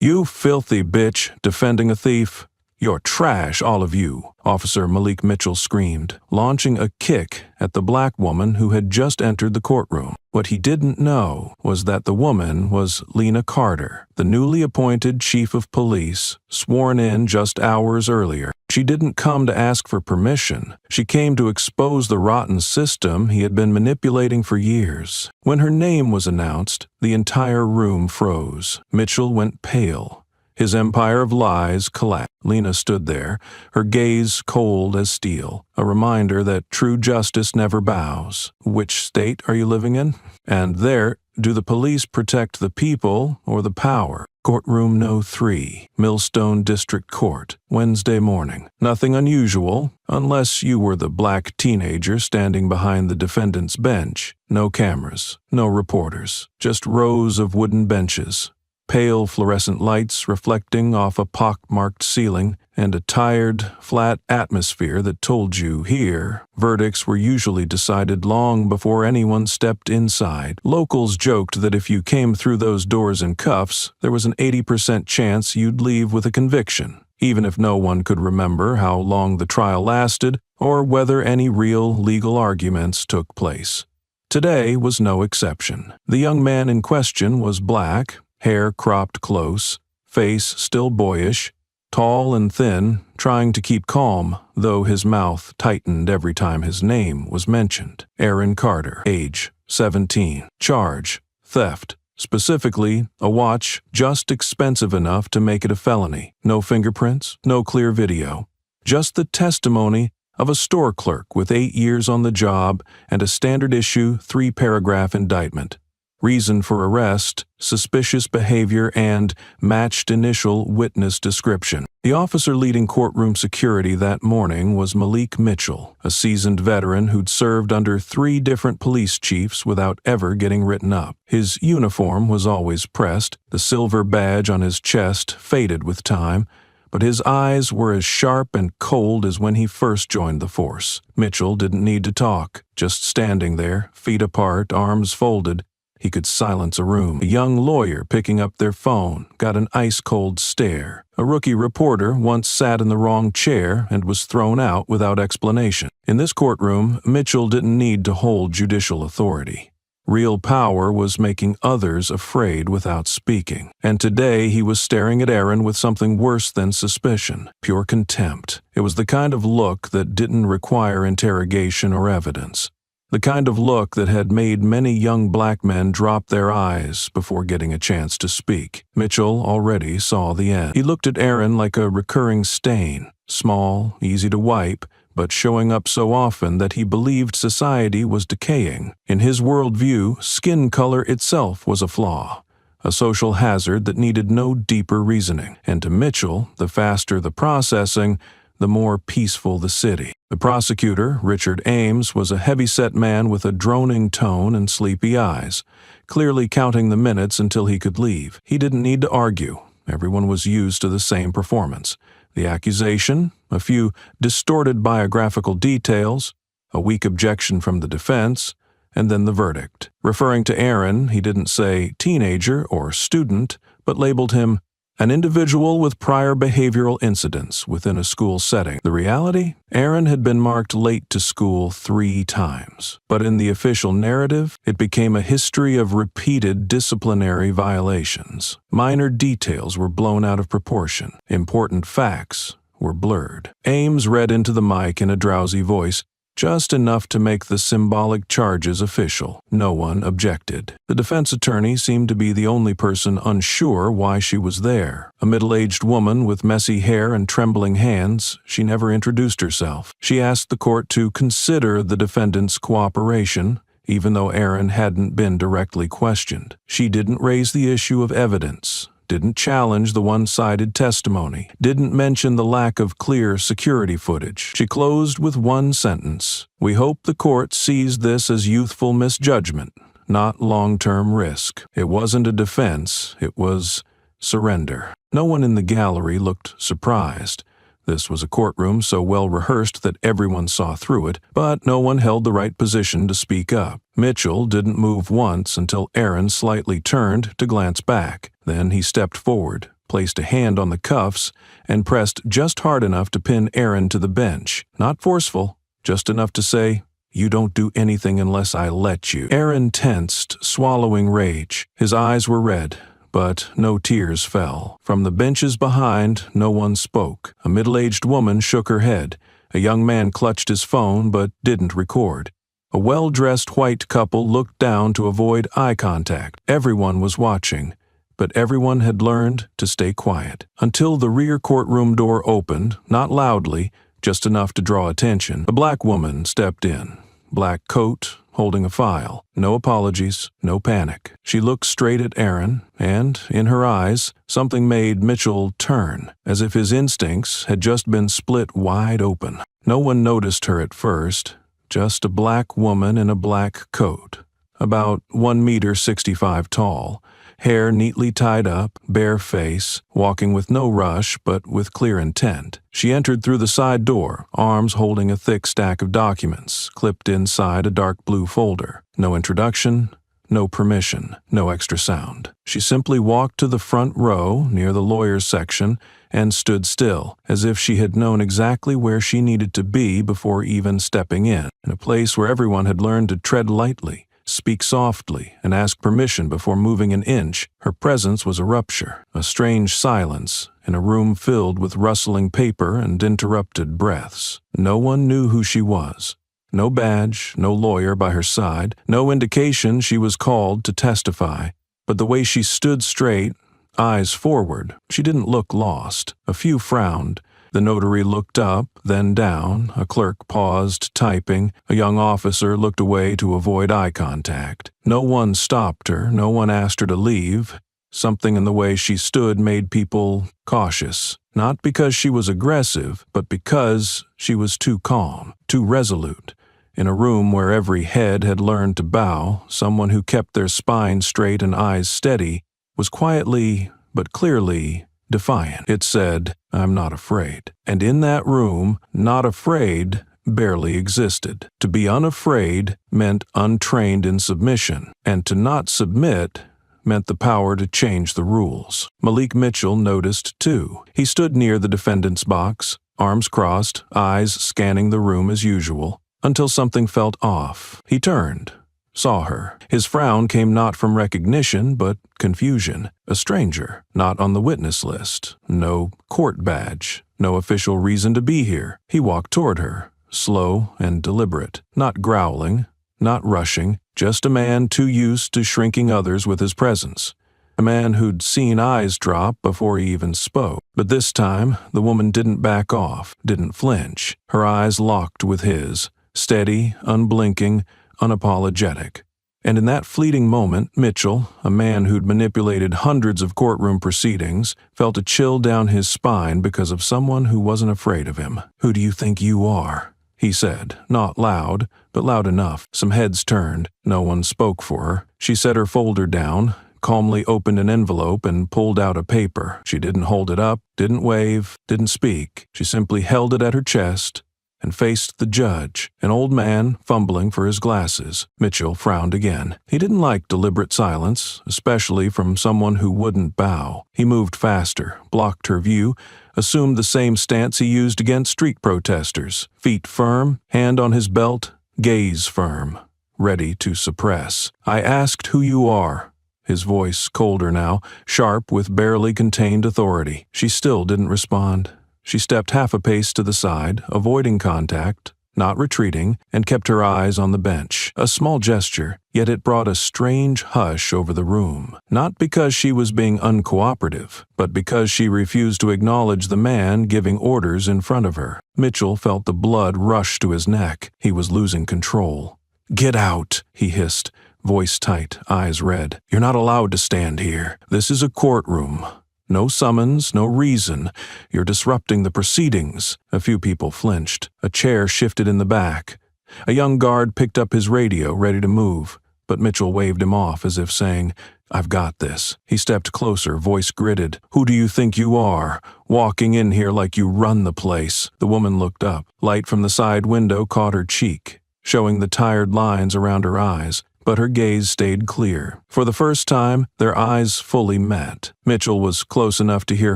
"You filthy bitch, defending a thief. You're trash, all of you," Officer Malik Mitchell screamed, launching a kick at the black woman who had just entered the courtroom. What he didn't know was that the woman was Lena Carter, the newly appointed chief of police, sworn in just hours earlier. She didn't come to ask for permission. She came to expose the rotten system he had been manipulating for years. When her name was announced, the entire room froze. Mitchell went pale. His empire of lies collapsed. Lena stood there, her gaze cold as steel, a reminder that true justice never bows. "Which state are you living in? And there, do the police protect the people or the power?" Courtroom No. 3, Millstone District Court, Wednesday morning. Nothing unusual, unless you were the black teenager standing behind the defendant's bench. No cameras, no reporters, just rows of wooden benches. Pale fluorescent lights reflecting off a pock-marked ceiling, and a tired, flat atmosphere that told you here, verdicts were usually decided long before anyone stepped inside. Locals joked that if you came through those doors in cuffs, there was an 80% chance you'd leave with a conviction, even if no one could remember how long the trial lasted or whether any real legal arguments took place. Today was no exception. The young man in question was black, hair cropped close, face still boyish, tall and thin, trying to keep calm, though his mouth tightened every time his name was mentioned. Aaron Carter, age 17. Charge: theft. Specifically, a watch just expensive enough to make it a felony. No fingerprints, no clear video. Just the testimony of a store clerk with 8 years on the job and a standard-issue 3-paragraph indictment. Reason for arrest, suspicious behavior, and matched initial witness description. The officer leading courtroom security that morning was Malik Mitchell, a seasoned veteran who'd served under 3 different police chiefs without ever getting written up. His uniform was always pressed, the silver badge on his chest faded with time, but his eyes were as sharp and cold as when he first joined the force. Mitchell didn't need to talk, just standing there, feet apart, arms folded. He could silence a room. A young lawyer picking up their phone got an ice-cold stare. A rookie reporter once sat in the wrong chair and was thrown out without explanation. In this courtroom, Mitchell didn't need to hold judicial authority. Real power was making others afraid without speaking. And today he was staring at Aaron with something worse than suspicion, pure contempt. It was the kind of look that didn't require interrogation or evidence. The kind of look that had made many young black men drop their eyes before getting a chance to speak. Mitchell already saw the end. He looked at Aaron like a recurring stain, small, easy to wipe, but showing up so often that he believed society was decaying. In his worldview, skin color itself was a flaw, a social hazard that needed no deeper reasoning. And to Mitchell, the faster the processing, the more peaceful the city. The prosecutor, Richard Ames, was a heavy-set man with a droning tone and sleepy eyes, clearly counting the minutes until he could leave. He didn't need to argue. Everyone was used to the same performance. The accusation, a few distorted biographical details, a weak objection from the defense, and then the verdict. Referring to Aaron, he didn't say teenager or student, but labeled him an individual with prior behavioral incidents within a school setting. The reality? Aaron had been marked late to school 3 times. But in the official narrative, it became a history of repeated disciplinary violations. Minor details were blown out of proportion. Important facts were blurred. Ames read into the mic in a drowsy voice, just enough to make the symbolic charges official. No one objected. The defense attorney seemed to be the only person unsure why she was there. A middle-aged woman with messy hair and trembling hands, she never introduced herself. She asked the court to consider the defendant's cooperation, even though Aaron hadn't been directly questioned. She didn't raise the issue of evidence, didn't challenge the one-sided testimony, didn't mention the lack of clear security footage. She closed with one sentence: "We hope the court sees this as youthful misjudgment, not long-term risk." It wasn't a defense, it was surrender. No one in the gallery looked surprised. This was a courtroom so well rehearsed that everyone saw through it, but no one held the right position to speak up. Mitchell didn't move once until Aaron slightly turned to glance back. Then he stepped forward, placed a hand on the cuffs, and pressed just hard enough to pin Aaron to the bench. Not forceful, just enough to say, "You don't do anything unless I let you." Aaron tensed, swallowing rage. His eyes were red, but no tears fell. From the benches behind, no one spoke. A middle-aged woman shook her head. A young man clutched his phone but didn't record. A well-dressed white couple looked down to avoid eye contact. Everyone was watching, but everyone had learned to stay quiet. Until the rear courtroom door opened, not loudly, just enough to draw attention. A black woman stepped in. Black coat, holding a file. No apologies, no panic. She looked straight at Aaron, and, in her eyes, something made Mitchell turn, as if his instincts had just been split wide open. No one noticed her at first, just a black woman in a black coat, about 1.65 meters tall, hair neatly tied up, bare face, walking with no rush but with clear intent. She entered through the side door, arms holding a thick stack of documents, clipped inside a dark blue folder. No introduction, no permission, no extra sound. She simply walked to the front row, near the lawyer's section, and stood still, as if she had known exactly where she needed to be before even stepping in a place where everyone had learned to tread lightly, speak softly, and ask permission before moving an inch. Her presence was a rupture, a strange silence, in a room filled with rustling paper and interrupted breaths. No one knew who she was. No badge, no lawyer by her side, no indication she was called to testify. But the way she stood straight, eyes forward, she didn't look lost. A few frowned. The notary looked up, then down. A clerk paused, typing. A young officer looked away to avoid eye contact. No one stopped her. No one asked her to leave. Something in the way she stood made people cautious. Not because she was aggressive, but because she was too calm, too resolute. In a room where every head had learned to bow, someone who kept their spine straight and eyes steady was quietly, but clearly, defiant. It said, "I'm not afraid." And in that room, not afraid barely existed. To be unafraid meant untrained in submission, and to not submit meant the power to change the rules. Malik Mitchell noticed, too. He stood near the defendant's box, arms crossed, eyes scanning the room as usual, until something felt off. He turned, saw her. His frown came not from recognition, but confusion. A stranger, not on the witness list. No court badge, no official reason to be here. He walked toward her, slow and deliberate, not growling, not rushing, just a man too used to shrinking others with his presence. A man who'd seen eyes drop before he even spoke. But this time, the woman didn't back off, didn't flinch. Her eyes locked with his, steady, unblinking, unapologetic. And in that fleeting moment, Mitchell, a man who'd manipulated hundreds of courtroom proceedings, felt a chill down his spine because of someone who wasn't afraid of him. "Who do you think you are?" he said, not loud, but loud enough. Some heads turned. No one spoke for her. She set her folder down, calmly opened an envelope and pulled out a paper. She didn't hold it up, didn't wave, didn't speak. She simply held it at her chest and faced the judge, an old man fumbling for his glasses. Mitchell frowned again. He didn't like deliberate silence, especially from someone who wouldn't bow. He moved faster, blocked her view, assumed the same stance he used against street protesters. Feet firm, hand on his belt, gaze firm, ready to suppress. "I asked who you are." His voice colder now, sharp with barely contained authority. She still didn't respond. She stepped half a pace to the side, avoiding contact, not retreating, and kept her eyes on the bench. A small gesture, yet it brought a strange hush over the room. Not because she was being uncooperative, but because she refused to acknowledge the man giving orders in front of her. Mitchell felt the blood rush to his neck. He was losing control. "Get out," he hissed, voice tight, eyes red. "You're not allowed to stand here. This is a courtroom. No summons, no reason. You're disrupting the proceedings." A few people flinched. A chair shifted in the back. A young guard picked up his radio, ready to move, but Mitchell waved him off as if saying, "I've got this." He stepped closer, voice gritted. "Who do you think you are? Walking in here like you run the place." The woman looked up. Light from the side window caught her cheek, showing the tired lines around her eyes. but her gaze stayed clear. For the first time, their eyes fully met. Mitchell was close enough to hear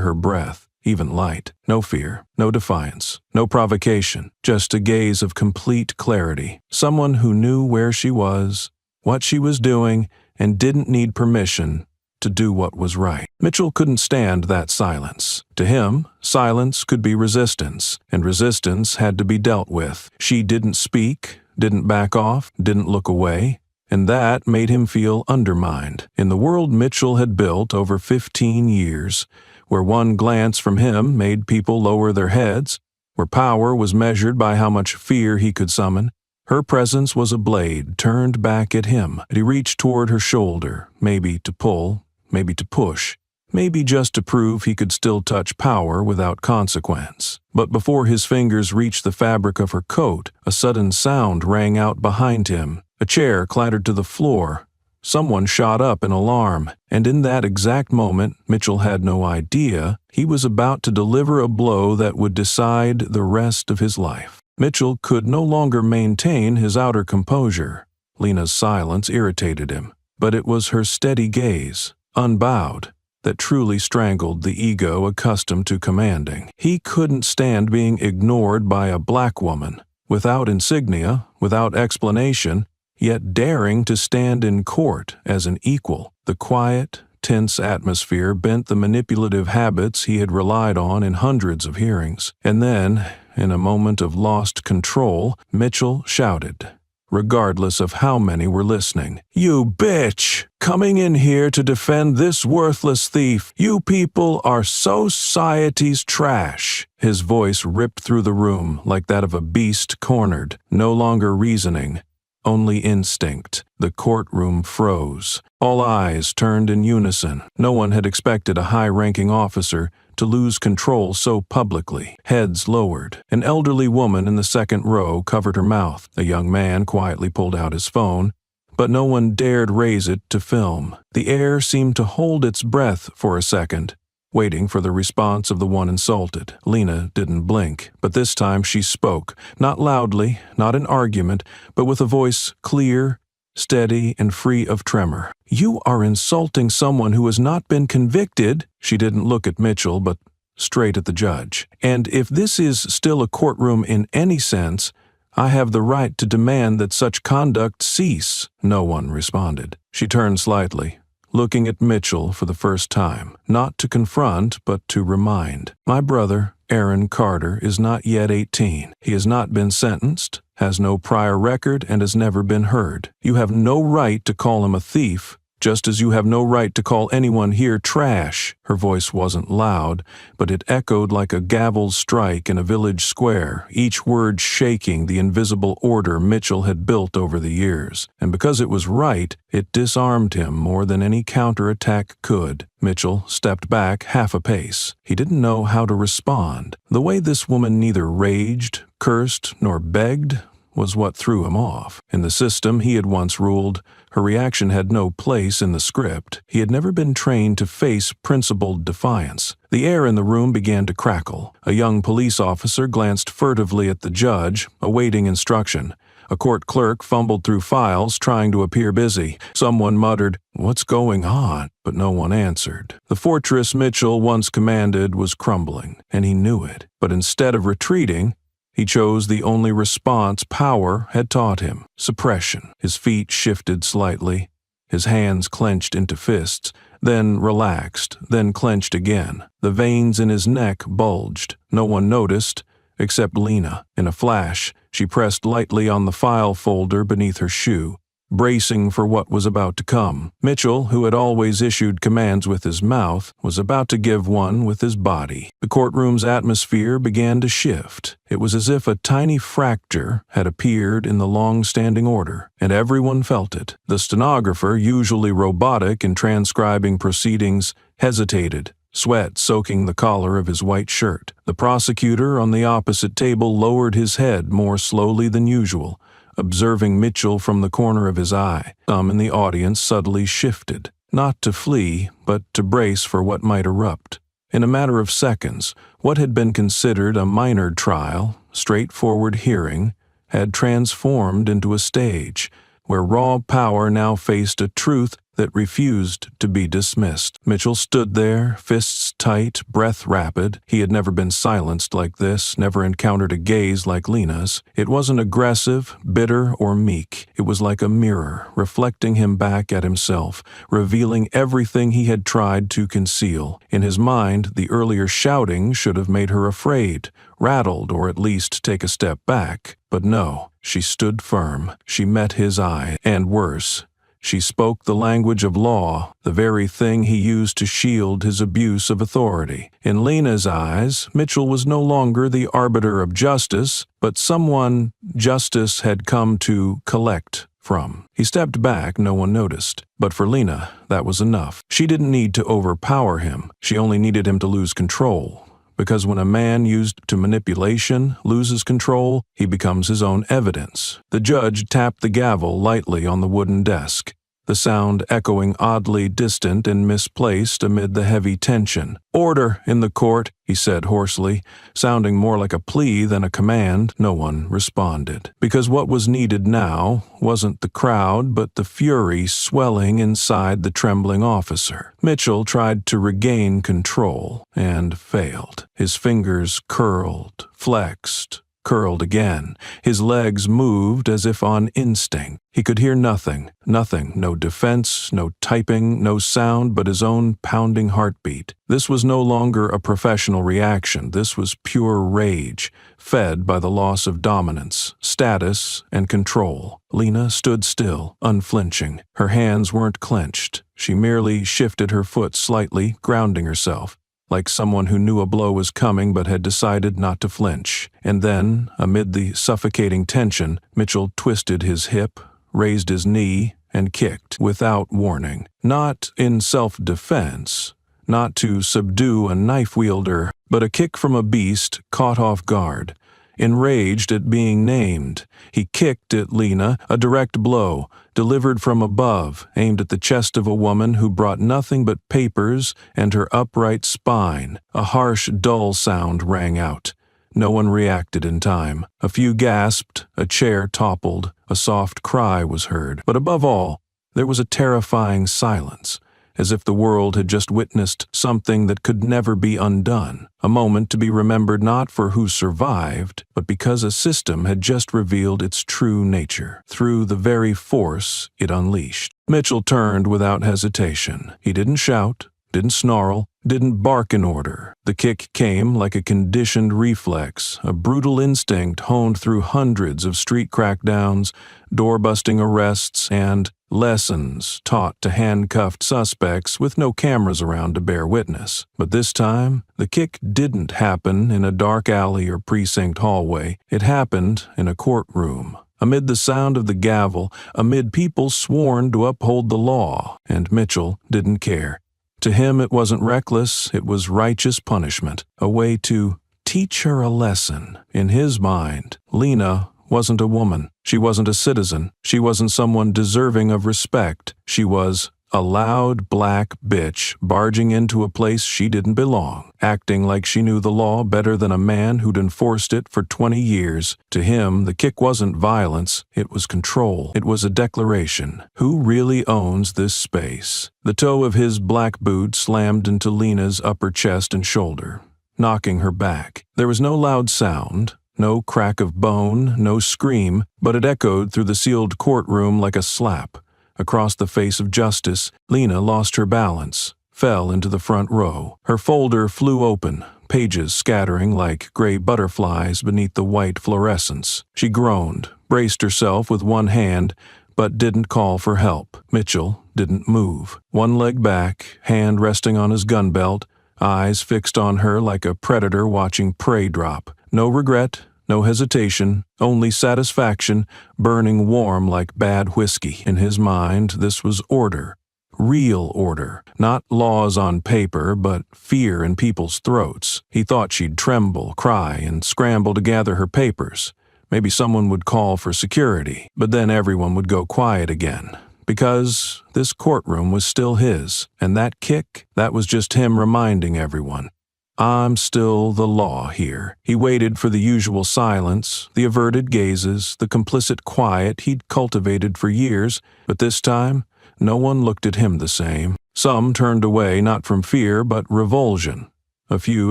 her breath, even light. No fear, no defiance, no provocation, just a gaze of complete clarity. Someone who knew where she was, what she was doing, and didn't need permission to do what was right. Mitchell couldn't stand that silence. To him, silence could be resistance, and resistance had to be dealt with. She didn't speak, didn't back off, didn't look away, and that made him feel undermined. In the world Mitchell had built over 15 years, where one glance from him made people lower their heads, where power was measured by how much fear he could summon, her presence was a blade turned back at him. He reached toward her shoulder, maybe to pull, maybe to push, maybe just to prove he could still touch power without consequence. But before his fingers reached the fabric of her coat, a sudden sound rang out behind him. A chair clattered to the floor. Someone shot up in alarm, and in that exact moment, Mitchell had no idea he was about to deliver a blow that would decide the rest of his life. Mitchell could no longer maintain his outer composure. Lena's silence irritated him, but it was her steady gaze, unbowed, that truly strangled the ego accustomed to commanding. He couldn't stand being ignored by a black woman, without insignia, without explanation, yet daring to stand in court as an equal. The quiet, tense atmosphere bent the manipulative habits he had relied on in hundreds of hearings. And then, in a moment of lost control, Mitchell shouted, regardless of how many were listening, "You bitch! Coming in here to defend this worthless thief! You people are society's trash!" His voice ripped through the room like that of a beast cornered, no longer reasoning, only instinct. The courtroom froze. All eyes turned in unison. No one had expected a high-ranking officer to lose control so publicly. Heads lowered. An elderly woman in the second row covered her mouth. A young man quietly pulled out his phone, but no one dared raise it to film. The air seemed to hold its breath for a second, waiting for the response of the one insulted. Lena didn't blink, but this time she spoke, not loudly, not in argument, but with a voice clear, steady, and free of tremor. "You are insulting someone who has not been convicted." She didn't look at Mitchell, but straight at the judge. "And if this is still a courtroom in any sense, I have the right to demand that such conduct cease." No one responded. She turned slightly, looking at Mitchell for the first time, not to confront, but to remind. "My brother, Aaron Carter, is not yet 18. He has not been sentenced, has no prior record, and has never been heard. You have no right to call him a thief, just as you have no right to call anyone here trash." Her voice wasn't loud, but it echoed like a gavel strike in a village square, each word shaking the invisible order Mitchell had built over the years. And because it was right, it disarmed him more than any counterattack could. Mitchell stepped back half a pace. He didn't know how to respond. The way this woman neither raged, cursed, nor begged was what threw him off. In the system he had once ruled, her reaction had no place in the script. He had never been trained to face principled defiance. The air in the room began to crackle. A young police officer glanced furtively at the judge, awaiting instruction. A court clerk fumbled through files, trying to appear busy. Someone muttered, "What's going on?" but no one answered. The fortress Mitchell once commanded was crumbling, and he knew it. But instead of retreating, he chose the only response power had taught him: suppression. His feet shifted slightly, his hands clenched into fists, then relaxed, then clenched again. The veins in his neck bulged. No one noticed, except Lena. In a flash, she pressed lightly on the file folder beneath her shoe, bracing for what was about to come. Mitchell, who had always issued commands with his mouth, was about to give one with his body. The courtroom's atmosphere began to shift. It was as if a tiny fracture had appeared in the long-standing order, and everyone felt it. The stenographer, usually robotic in transcribing proceedings, hesitated, sweat soaking the collar of his white shirt. The prosecutor on the opposite table lowered his head more slowly than usual, observing Mitchell from the corner of his eye. Some in the audience subtly shifted, not to flee, but to brace for what might erupt. In a matter of seconds, what had been considered a minor trial, straightforward hearing, had transformed into a stage. where raw power now faced a truth that refused to be dismissed. Mitchell stood there, fists tight, breath rapid. He had never been silenced like this, never encountered a gaze like Lena's. It wasn't aggressive, bitter, or meek. It was like a mirror, reflecting him back at himself, revealing everything he had tried to conceal. In his mind, the earlier shouting should have made her afraid, rattled, or at least take a step back. But no, she stood firm. She met his eye, and worse, she spoke the language of law, the very thing he used to shield his abuse of authority. In Lena's eyes, Mitchell was no longer the arbiter of justice, but someone justice had come to collect from. He stepped back, no one noticed. But for Lena, that was enough. She didn't need to overpower him. She only needed him to lose control. Because when a man used to manipulation loses control, he becomes his own evidence. The judge tapped the gavel lightly on the wooden desk, the sound echoing oddly distant and misplaced amid the heavy tension. "Order in the court," he said hoarsely, sounding more like a plea than a command. No one responded. Because what was needed now wasn't the crowd, but the fury swelling inside the trembling officer. Mitchell tried to regain control and failed. His fingers curled, flexed, curled again. His legs moved as if on instinct. He could hear nothing, no defense, no typing, no sound but his own pounding heartbeat. This was no longer a professional reaction. This was pure rage, fed by the loss of dominance, status, and control. Lena stood still, unflinching. Her hands weren't clenched. She merely shifted her foot slightly, grounding herself, like someone who knew a blow was coming but had decided not to flinch. And then, amid the suffocating tension, Mitchell twisted his hip, raised his knee, and kicked without warning. Not in self-defense, not to subdue a knife wielder, but a kick from a beast caught off guard. Enraged at being named, he kicked at Lena, a direct blow, delivered from above, aimed at the chest of a woman who brought nothing but papers and her upright spine. A harsh, dull sound rang out. No one reacted in time. A few gasped, a chair toppled, a soft cry was heard. But above all, there was a terrifying silence, as if the world had just witnessed something that could never be undone, a moment to be remembered not for who survived, but because a system had just revealed its true nature, through the very force it unleashed. Mitchell turned without hesitation. He didn't shout, didn't snarl, didn't bark in order. The kick came like a conditioned reflex, a brutal instinct honed through hundreds of street crackdowns, door-busting arrests, and lessons taught to handcuffed suspects with no cameras around to bear witness. But this time, the kick didn't happen in a dark alley or precinct hallway. It happened in a courtroom, amid the sound of the gavel, amid people sworn to uphold the law, and Mitchell didn't care. To him, it wasn't reckless, it was righteous punishment, a way to teach her a lesson. In his mind, Lena wasn't a woman. She wasn't a citizen. She wasn't someone deserving of respect. She was a loud black bitch barging into a place she didn't belong, acting like she knew the law better than a man who'd enforced it for 20 years. To him, the kick wasn't violence, it was control. It was a declaration. Who really owns this space? The toe of his black boot slammed into Lena's upper chest and shoulder, knocking her back. There was no loud sound, no crack of bone, no scream, but it echoed through the sealed courtroom like a slap. Across the face of justice, Lena lost her balance, fell into the front row. Her folder flew open, pages scattering like gray butterflies beneath the white fluorescence. She groaned, braced herself with one hand, but didn't call for help. Mitchell didn't move. One leg back, hand resting on his gun belt, eyes fixed on her like a predator watching prey drop. No regret, no hesitation, only satisfaction, burning warm like bad whiskey. In his mind, this was order. Real order. Not laws on paper, but fear in people's throats. He thought she'd tremble, cry, and scramble to gather her papers. Maybe someone would call for security, but then everyone would go quiet again. Because this courtroom was still his, and that kick, that was just him reminding everyone. I'm still the law here. He waited for the usual silence, the averted gazes, the complicit quiet he'd cultivated for years, but this time, no one looked at him the same. Some turned away not from fear but revulsion. A few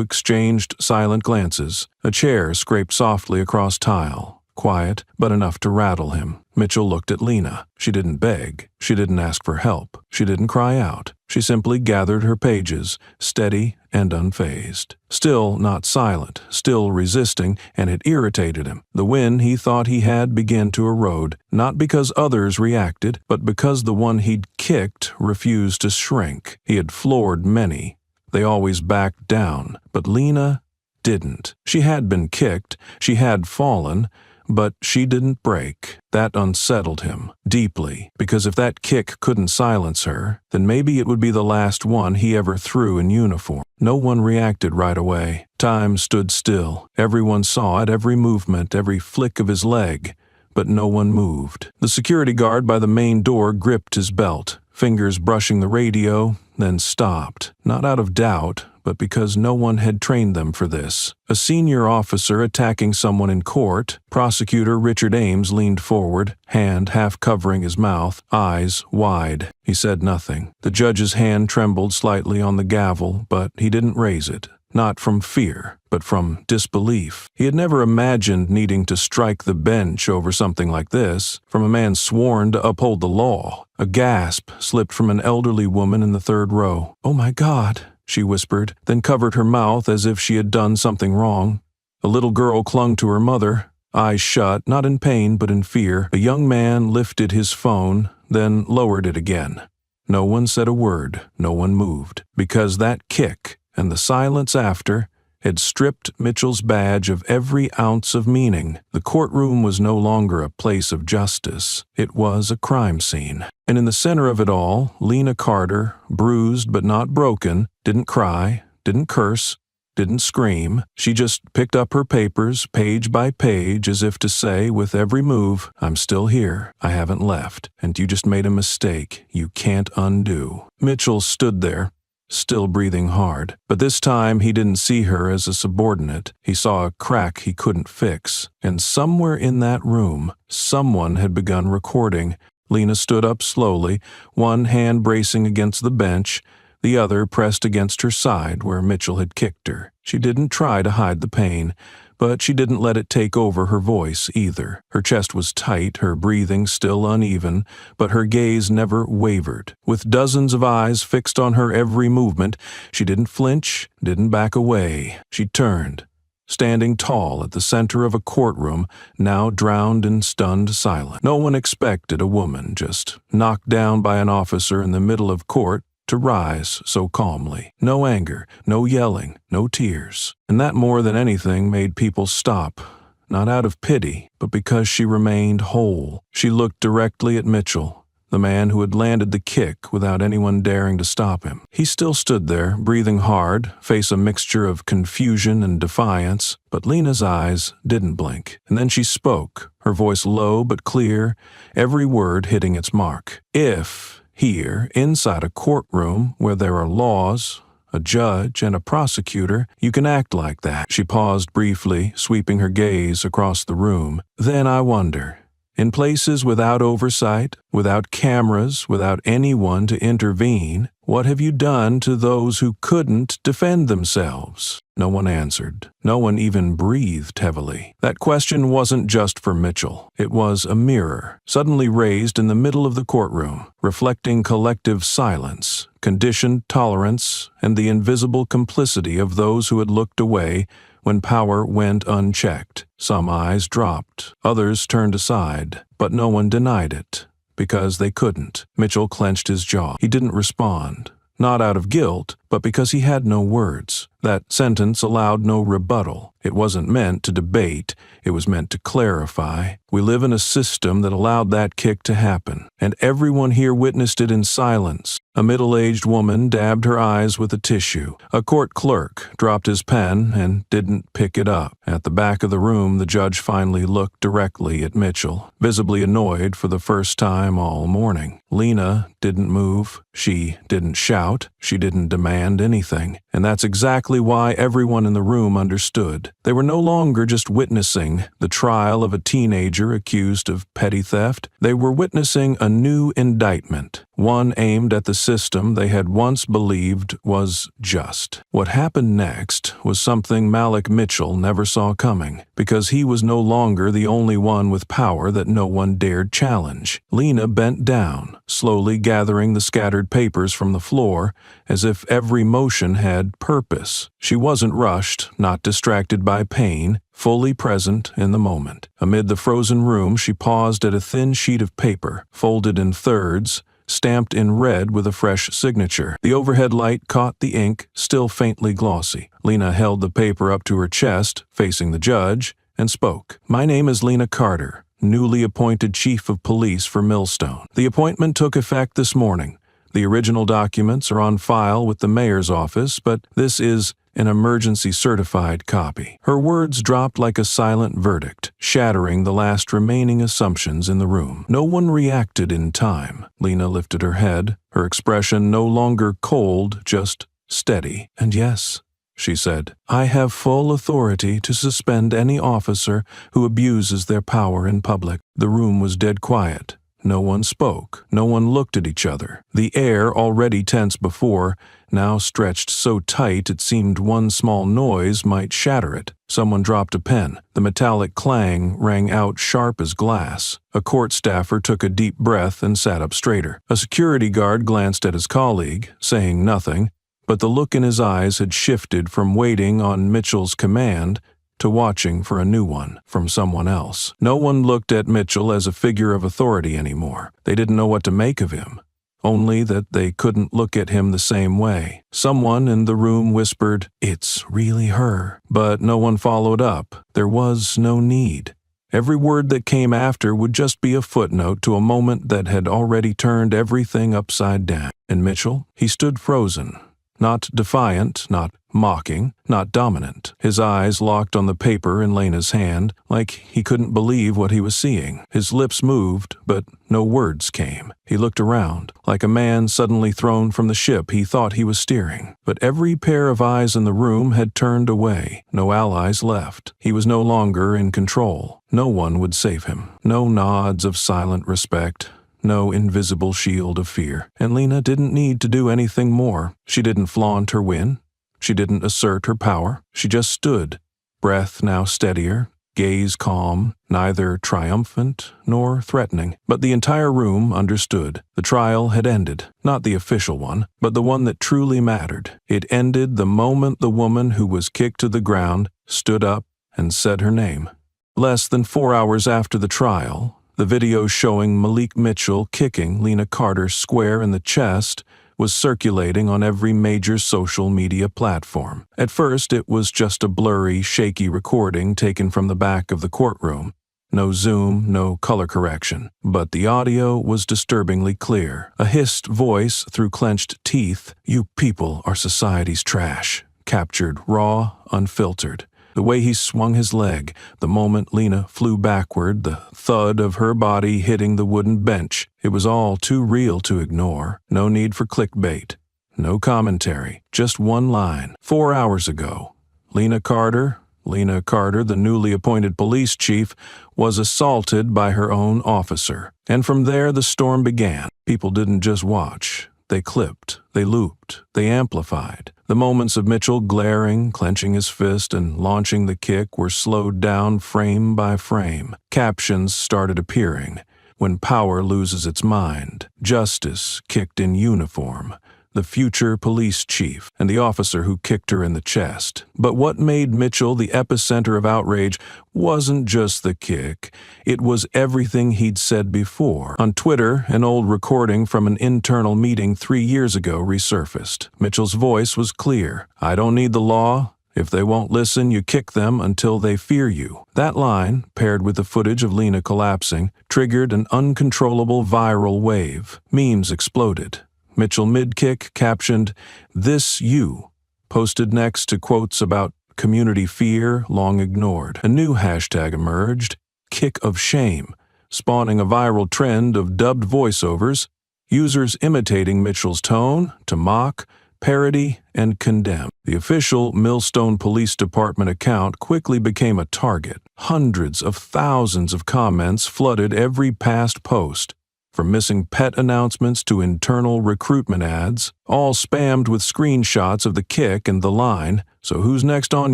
exchanged silent glances. A chair scraped softly across tile. Quiet, but enough to rattle him. Mitchell looked at Lena. She didn't beg. She didn't ask for help. She didn't cry out. She simply gathered her pages, steady and unfazed. Still not silent, still resisting, and it irritated him. The win he thought he had began to erode, not because others reacted, but because the one he'd kicked refused to shrink. He had floored many. They always backed down, but Lena didn't. She had been kicked. She had fallen. But she didn't break. That unsettled him deeply, because if that kick couldn't silence her, then maybe it would be the last one he ever threw in uniform. No one reacted right away. Time stood still. Everyone saw it, every movement, every flick of his leg, but no one moved. The security guard by the main door gripped his belt, fingers brushing the radio, then stopped, not out of doubt, but because no one had trained them for this. A senior officer attacking someone in court, Prosecutor Richard Ames leaned forward, hand half covering his mouth, eyes wide. He said nothing. The judge's hand trembled slightly on the gavel, but he didn't raise it. Not from fear, but from disbelief. He had never imagined needing to strike the bench over something like this, from a man sworn to uphold the law. A gasp slipped from an elderly woman in the third row. "Oh my God," she whispered, then covered her mouth as if she had done something wrong. A little girl clung to her mother, eyes shut, not in pain but in fear. A young man lifted his phone, then lowered it again. No one said a word, no one moved, because that kick, and the silence after, had stripped Mitchell's badge of every ounce of meaning. The courtroom was no longer a place of justice. It was a crime scene. And in the center of it all, Lena Carter, bruised but not broken, didn't cry, didn't curse, didn't scream. She just picked up her papers, page by page, as if to say, with every move, "I'm still here. I haven't left. And you just made a mistake you can't undo." Mitchell stood there, still breathing hard. But this time he didn't see her as a subordinate. He saw a crack he couldn't fix. And somewhere in that room, someone had begun recording. Lena stood up slowly, one hand bracing against the bench, the other pressed against her side where Mitchell had kicked her. She didn't try to hide the pain, but she didn't let it take over her voice either. Her chest was tight, her breathing still uneven, but her gaze never wavered. With dozens of eyes fixed on her every movement, she didn't flinch, didn't back away. She turned, standing tall at the center of a courtroom, now drowned in stunned silence. No one expected a woman, just knocked down by an officer in the middle of court, to rise so calmly. No anger, no yelling, no tears. And that more than anything made people stop, not out of pity, but because she remained whole. She looked directly at Mitchell, the man who had landed the kick without anyone daring to stop him. He still stood there, breathing hard, face a mixture of confusion and defiance, but Lena's eyes didn't blink. And then she spoke, her voice low but clear, every word hitting its mark. "If here, inside a courtroom where there are laws, a judge, and a prosecutor, you can act like that." She paused briefly, sweeping her gaze across the room. "Then I wonder, in places without oversight, without cameras, without anyone to intervene, what have you done to those who couldn't defend themselves?" No one answered. No one even breathed heavily. That question wasn't just for Mitchell. It was a mirror, suddenly raised in the middle of the courtroom, reflecting collective silence, conditioned tolerance, and the invisible complicity of those who had looked away when power went unchecked. Some eyes dropped, others turned aside, but no one denied it, because they couldn't. Mitchell clenched his jaw. He didn't respond, not out of guilt, but because he had no words. That sentence allowed no rebuttal. It wasn't meant to debate, it was meant to clarify. We live in a system that allowed that kick to happen, and everyone here witnessed it in silence. A middle-aged woman dabbed her eyes with a tissue. A court clerk dropped his pen and didn't pick it up. At the back of the room, the judge finally looked directly at Mitchell, visibly annoyed for the first time all morning. Lena didn't move. She didn't shout. She didn't demand anything. And that's exactly exactly why everyone in the room understood. They were no longer just witnessing the trial of a teenager accused of petty theft. They were witnessing a new indictment, one aimed at the system they had once believed was just. What happened next was something Malik Mitchell never saw coming, because he was no longer the only one with power that no one dared challenge. Lena bent down, slowly gathering the scattered papers from the floor, as if every motion had purpose. She wasn't rushed, not distracted by pain, fully present in the moment. Amid the frozen room, she paused at a thin sheet of paper, folded in thirds, stamped in red with a fresh signature. The overhead light caught the ink, still faintly glossy. Lena held the paper up to her chest, facing the judge, and spoke. "My name is Lena Carter, newly appointed Chief of Police for Millstone. The appointment took effect this morning. The original documents are on file with the mayor's office, but this is an emergency certified copy." Her words dropped like a silent verdict, shattering the last remaining assumptions in the room. No one reacted in time. Lena lifted her head, her expression no longer cold, just steady. "And yes," she said, "I have full authority to suspend any officer who abuses their power in public." The room was dead quiet. No one spoke. No one looked at each other. The air, already tense before, now stretched so tight it seemed one small noise might shatter it. Someone dropped a pen. The metallic clang rang out sharp as glass. A court staffer took a deep breath and sat up straighter. A security guard glanced at his colleague, saying nothing, but the look in his eyes had shifted from waiting on Mitchell's command to watching for a new one from someone else. No one looked at Mitchell as a figure of authority anymore. They didn't know what to make of him, only that they couldn't look at him the same way. Someone in the room whispered, "It's really her," but no one followed up. There was no need. Every word that came after would just be a footnote to a moment that had already turned everything upside down. And Mitchell, he stood frozen. Not defiant, not mocking, not dominant. His eyes locked on the paper in Lena's hand, like he couldn't believe what he was seeing. His lips moved, but no words came. He looked around, like a man suddenly thrown from the ship he thought he was steering. But every pair of eyes in the room had turned away. No allies left. He was no longer in control. No one would save him. No nods of silent respect. No invisible shield of fear. And Lena didn't need to do anything more. She didn't flaunt her win. She didn't assert her power. She just stood, breath now steadier, gaze calm, neither triumphant nor threatening. But the entire room understood. The trial had ended. Not the official one, but the one that truly mattered. It ended the moment the woman who was kicked to the ground stood up and said her name. Less than 4 hours after the trial, the video showing Malik Mitchell kicking Lena Carter square in the chest was circulating on every major social media platform. At first, it was just a blurry, shaky recording taken from the back of the courtroom. No zoom, no color correction. But the audio was disturbingly clear. A hissed voice through clenched teeth, "You people are society's trash," captured raw, unfiltered. The way he swung his leg, the moment Lena flew backward, the thud of her body hitting the wooden bench. It was all too real to ignore. No need for clickbait. No commentary. Just one line. 4 hours ago, Lena Carter, the newly appointed police chief, was assaulted by her own officer. And from there, the storm began. People didn't just watch. They clipped, they looped, they amplified. The moments of Mitchell glaring, clenching his fist, and launching the kick were slowed down frame by frame. Captions started appearing. "When power loses its mind. Justice kicked in uniform. The future police chief, and the officer who kicked her in the chest." But what made Mitchell the epicenter of outrage wasn't just the kick. It was everything he'd said before. On Twitter, an old recording from an internal meeting 3 years ago resurfaced. Mitchell's voice was clear. "I don't need the law. If they won't listen, you kick them until they fear you." That line, paired with the footage of Lena collapsing, triggered an uncontrollable viral wave. Memes exploded. Mitchell mid-kick captioned, "This you," posted next to quotes about community fear long ignored. A new hashtag emerged, "Kick of Shame," spawning a viral trend of dubbed voiceovers, users imitating Mitchell's tone to mock, parody, and condemn. The official Millstone Police Department account quickly became a target. Hundreds of thousands of comments flooded every past post, from missing pet announcements to internal recruitment ads, all spammed with screenshots of the kick and the line, "So who's next on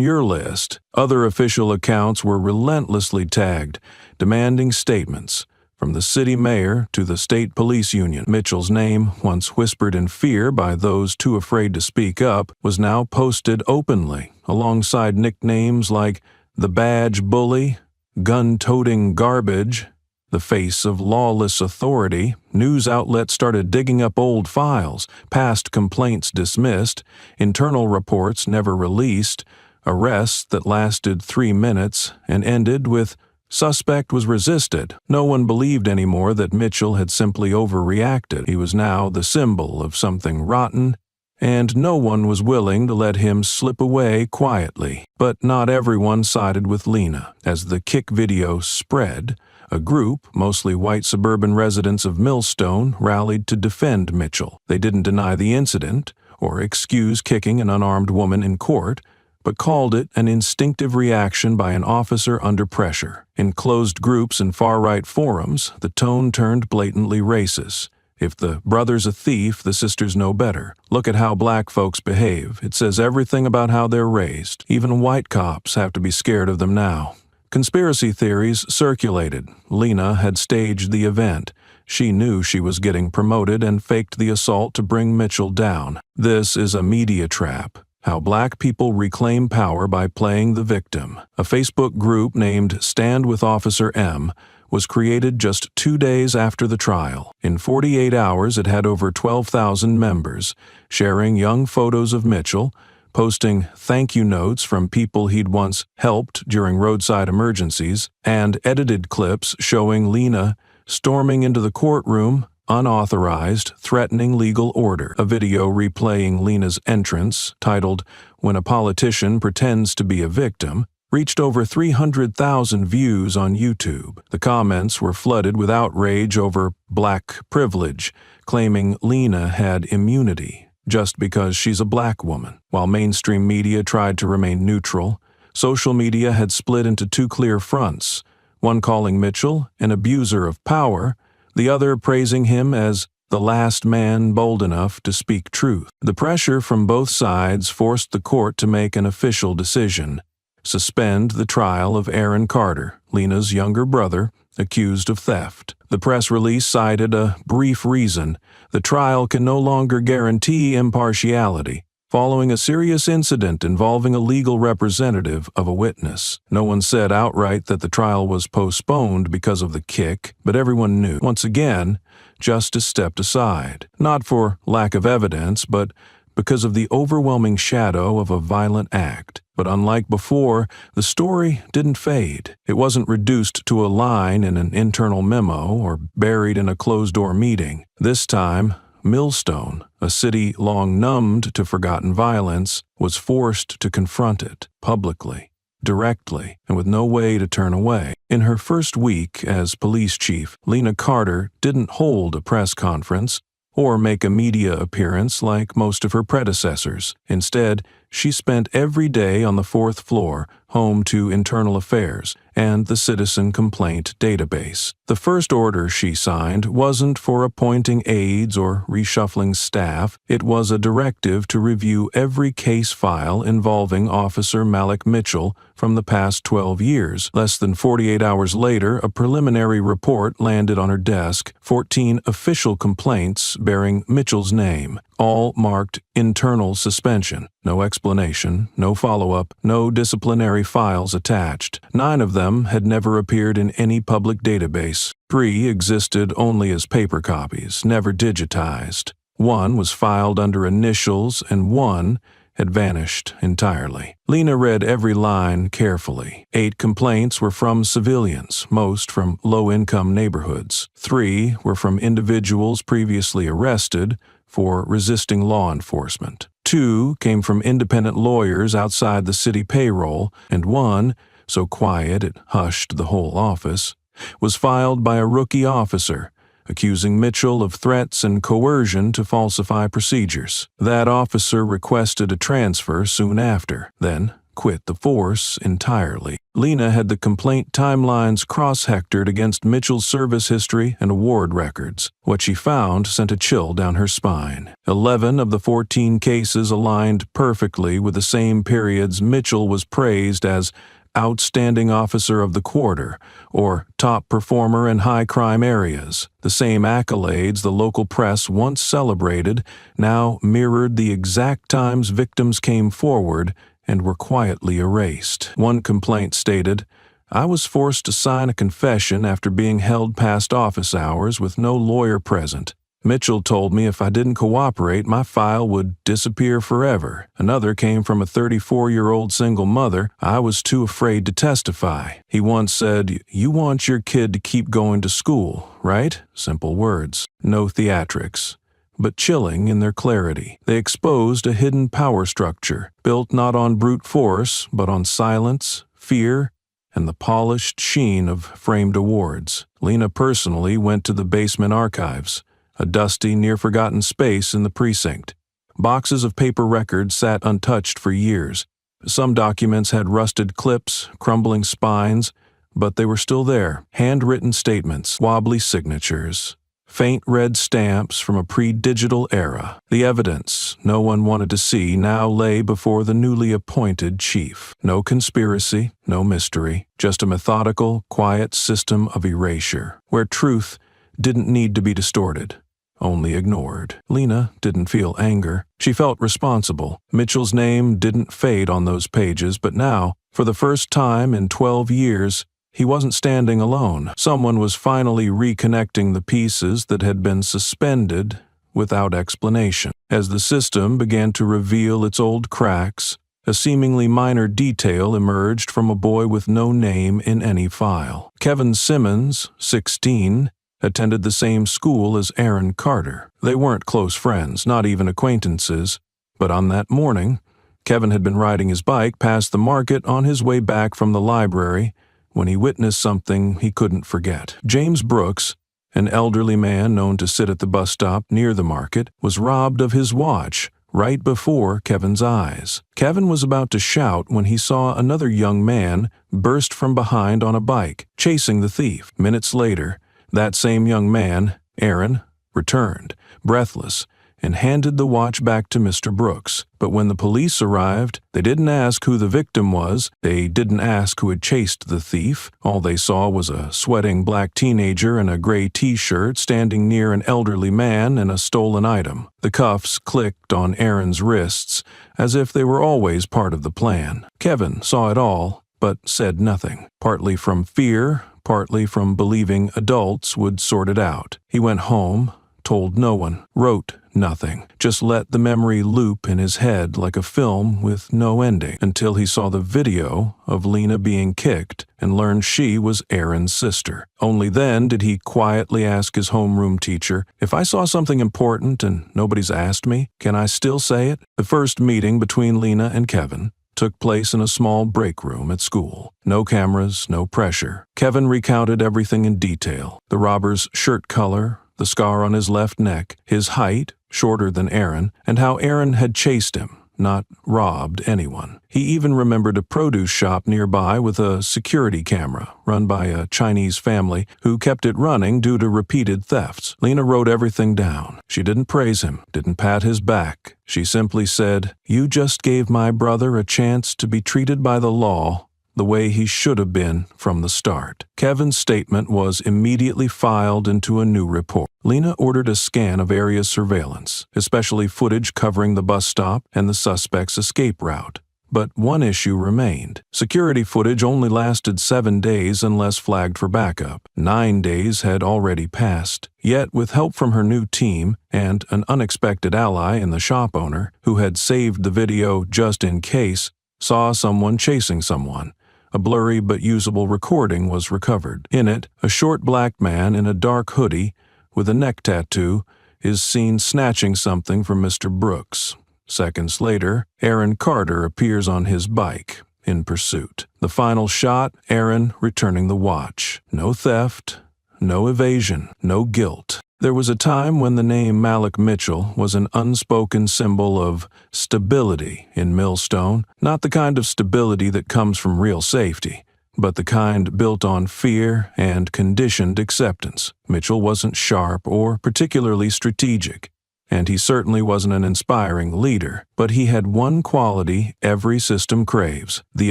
your list?" Other official accounts were relentlessly tagged, demanding statements. From the city mayor to the state police union, Mitchell's name, once whispered in fear by those too afraid to speak up, was now posted openly, alongside nicknames like the Badge Bully, Gun-Toting Garbage, the Face of Lawless Authority. News outlets started digging up old files, past complaints dismissed, internal reports never released, arrests that lasted 3 minutes and ended with "Suspect was resisted." No one believed anymore that Mitchell had simply overreacted. He was now the symbol of something rotten, and no one was willing to let him slip away quietly. But not everyone sided with Lena. As the kick video spread, a group, mostly white suburban residents of Millstone, rallied to defend Mitchell. They didn't deny the incident or excuse kicking an unarmed woman in court, but called it an instinctive reaction by an officer under pressure. In closed groups and far-right forums, the tone turned blatantly racist. If the brother's a thief, the sisters know better. Look at how black folks behave. It says everything about how they're raised. Even white cops have to be scared of them now. Conspiracy theories circulated. Lena had staged the event. She knew she was getting promoted and faked the assault to bring Mitchell down. This is a media trap. How Black People Reclaim Power by Playing the Victim. A Facebook group named Stand with Officer M was created just 2 days after the trial. In 48 hours, it had over 12,000 members, sharing young photos of Mitchell, posting thank you notes from people he'd once helped during roadside emergencies, and edited clips showing Lena storming into the courtroom, unauthorized, threatening legal order. A video replaying Lena's entrance, titled "When a Politician Pretends to be a Victim," reached over 300,000 views on YouTube. The comments were flooded with outrage over black privilege, claiming Lena had immunity just because she's a black woman. While mainstream media tried to remain neutral, social media had split into two clear fronts, one calling Mitchell an abuser of power, the other praising him as the last man bold enough to speak truth. The pressure from both sides forced the court to make an official decision: suspend the trial of Aaron Carter, Lena's younger brother, accused of theft. The press release cited a brief reason: the trial can no longer guarantee impartiality, following a serious incident involving a legal representative of a witness. No one said outright that the trial was postponed because of the kick, but everyone knew. Once again, justice stepped aside, not for lack of evidence, but because of the overwhelming shadow of a violent act. But unlike before, the story didn't fade. It wasn't reduced to a line in an internal memo or buried in a closed-door meeting. This time, Millstone, a city long numbed to forgotten violence, was forced to confront it publicly, directly, and with no way to turn away. In her first week as police chief, Lena Carter didn't hold a press conference or make a media appearance like most of her predecessors. Instead, she spent every day on the 4th floor, home to internal affairs and the citizen complaint database. The first order she signed wasn't for appointing aides or reshuffling staff. It was a directive to review every case file involving Officer Malik Mitchell from the past 12 years. Less than 48 hours later, a preliminary report landed on her desk: 14 official complaints bearing Mitchell's name, all marked internal suspension. No explanation, no follow-up, no disciplinary files attached. 9 of them had never appeared in any public database. 3 existed only as paper copies, never digitized. 1 was filed under initials, and 1 had vanished entirely. Lena read every line carefully. 8 complaints were from civilians, most from low-income neighborhoods. 3 were from individuals previously arrested for resisting law enforcement. 2 came from independent lawyers outside the city payroll, and 1, so quiet it hushed the whole office, was filed by a rookie officer, accusing Mitchell of threats and coercion to falsify procedures. That officer requested a transfer soon after, then quit the force entirely. Lena had the complaint timelines cross-hectored against Mitchell's service history and award records. What she found sent a chill down her spine. 11 of the 14 cases aligned perfectly with the same periods Mitchell was praised as Outstanding Officer of the Quarter, or Top Performer in High Crime Areas. The same accolades the local press once celebrated now mirrored the exact times victims came forward and were quietly erased. One complaint stated, "I was forced to sign a confession after being held past office hours with no lawyer present. Mitchell told me if I didn't cooperate, my file would disappear forever." Another came from a 34-year-old single mother. "I was too afraid to testify." He once said, "You want your kid to keep going to school, right?" Simple words. No theatrics, but chilling in their clarity. They exposed a hidden power structure, built not on brute force, but on silence, fear, and the polished sheen of framed awards. Lena personally went to the basement archives, a dusty, near-forgotten space in the precinct. Boxes of paper records sat untouched for years. Some documents had rusted clips, crumbling spines, but they were still there. Handwritten statements, wobbly signatures, faint red stamps from a pre-digital era. The evidence no one wanted to see now lay before the newly appointed chief. No conspiracy, no mystery, just a methodical, quiet system of erasure, where truth didn't need to be distorted, only ignored. Lena didn't feel anger. She felt responsible. Mitchell's name didn't fade on those pages, but now, for the first time in 12 years, he wasn't standing alone. Someone was finally reconnecting the pieces that had been suspended without explanation. As the system began to reveal its old cracks, a seemingly minor detail emerged from a boy with no name in any file. Kevin Simmons, 16, attended the same school as Aaron Carter. They weren't close friends, not even acquaintances, but on that morning, Kevin had been riding his bike past the market on his way back from the library when he witnessed something he couldn't forget. James Brooks, an elderly man known to sit at the bus stop near the market, was robbed of his watch right before Kevin's eyes. Kevin was about to shout when he saw another young man burst from behind on a bike, chasing the thief. Minutes later, that same young man, Aaron, returned, breathless, and handed the watch back to Mr. Brooks. But when the police arrived, they didn't ask who the victim was. They didn't ask who had chased the thief. All they saw was a sweating black teenager in a gray t-shirt standing near an elderly man and a stolen item. The cuffs clicked on Aaron's wrists, as if they were always part of the plan. Kevin saw it all, but said nothing, partly from fear, partly from believing adults would sort it out. He went home, told no one, wrote nothing, just let the memory loop in his head like a film with no ending, until he saw the video of Lena being kicked and learned she was Aaron's sister. Only then did he quietly ask his homeroom teacher, "If I saw something important and nobody's asked me, can I still say it?" The first meeting between Lena and Kevin took place in a small break room at school. No cameras, no pressure. Kevin recounted everything in detail: the robber's shirt color, the scar on his left neck, his height, shorter than Aaron, and how Aaron had chased him, not robbed anyone. He even remembered a produce shop nearby with a security camera run by a Chinese family who kept it running due to repeated thefts. Lena wrote everything down. She didn't praise him, didn't pat his back. She simply said, "You just gave my brother a chance to be treated by the law the way he should have been from the start." Kevin's statement was immediately filed into a new report. Lena ordered a scan of area surveillance, especially footage covering the bus stop and the suspect's escape route. But one issue remained. Security footage only lasted 7 days unless flagged for backup. 9 days had already passed. Yet, with help from her new team and an unexpected ally in the shop owner, who had saved the video just in case, saw someone chasing someone, a blurry but usable recording was recovered. In it, a short black man in a dark hoodie with a neck tattoo is seen snatching something from Mr. Brooks. Seconds later, Aaron Carter appears on his bike, in pursuit. The final shot, Aaron returning the watch. No theft, no evasion, no guilt. There was a time when the name Malik Mitchell was an unspoken symbol of stability in Millstone, not the kind of stability that comes from real safety, but the kind built on fear and conditioned acceptance. Mitchell wasn't sharp or particularly strategic, and he certainly wasn't an inspiring leader, but he had one quality every system craves: the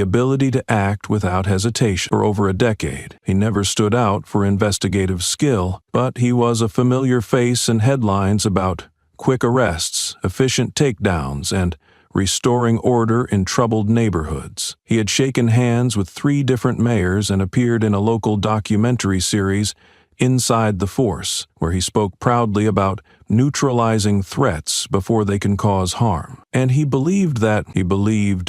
ability to act without hesitation. For over a decade, he never stood out for investigative skill, but he was a familiar face in headlines about quick arrests, efficient takedowns, and restoring order in troubled neighborhoods. He had shaken hands with 3 different mayors and appeared in a local documentary series, Inside the Force, where he spoke proudly about neutralizing threats before they can cause harm. And he believed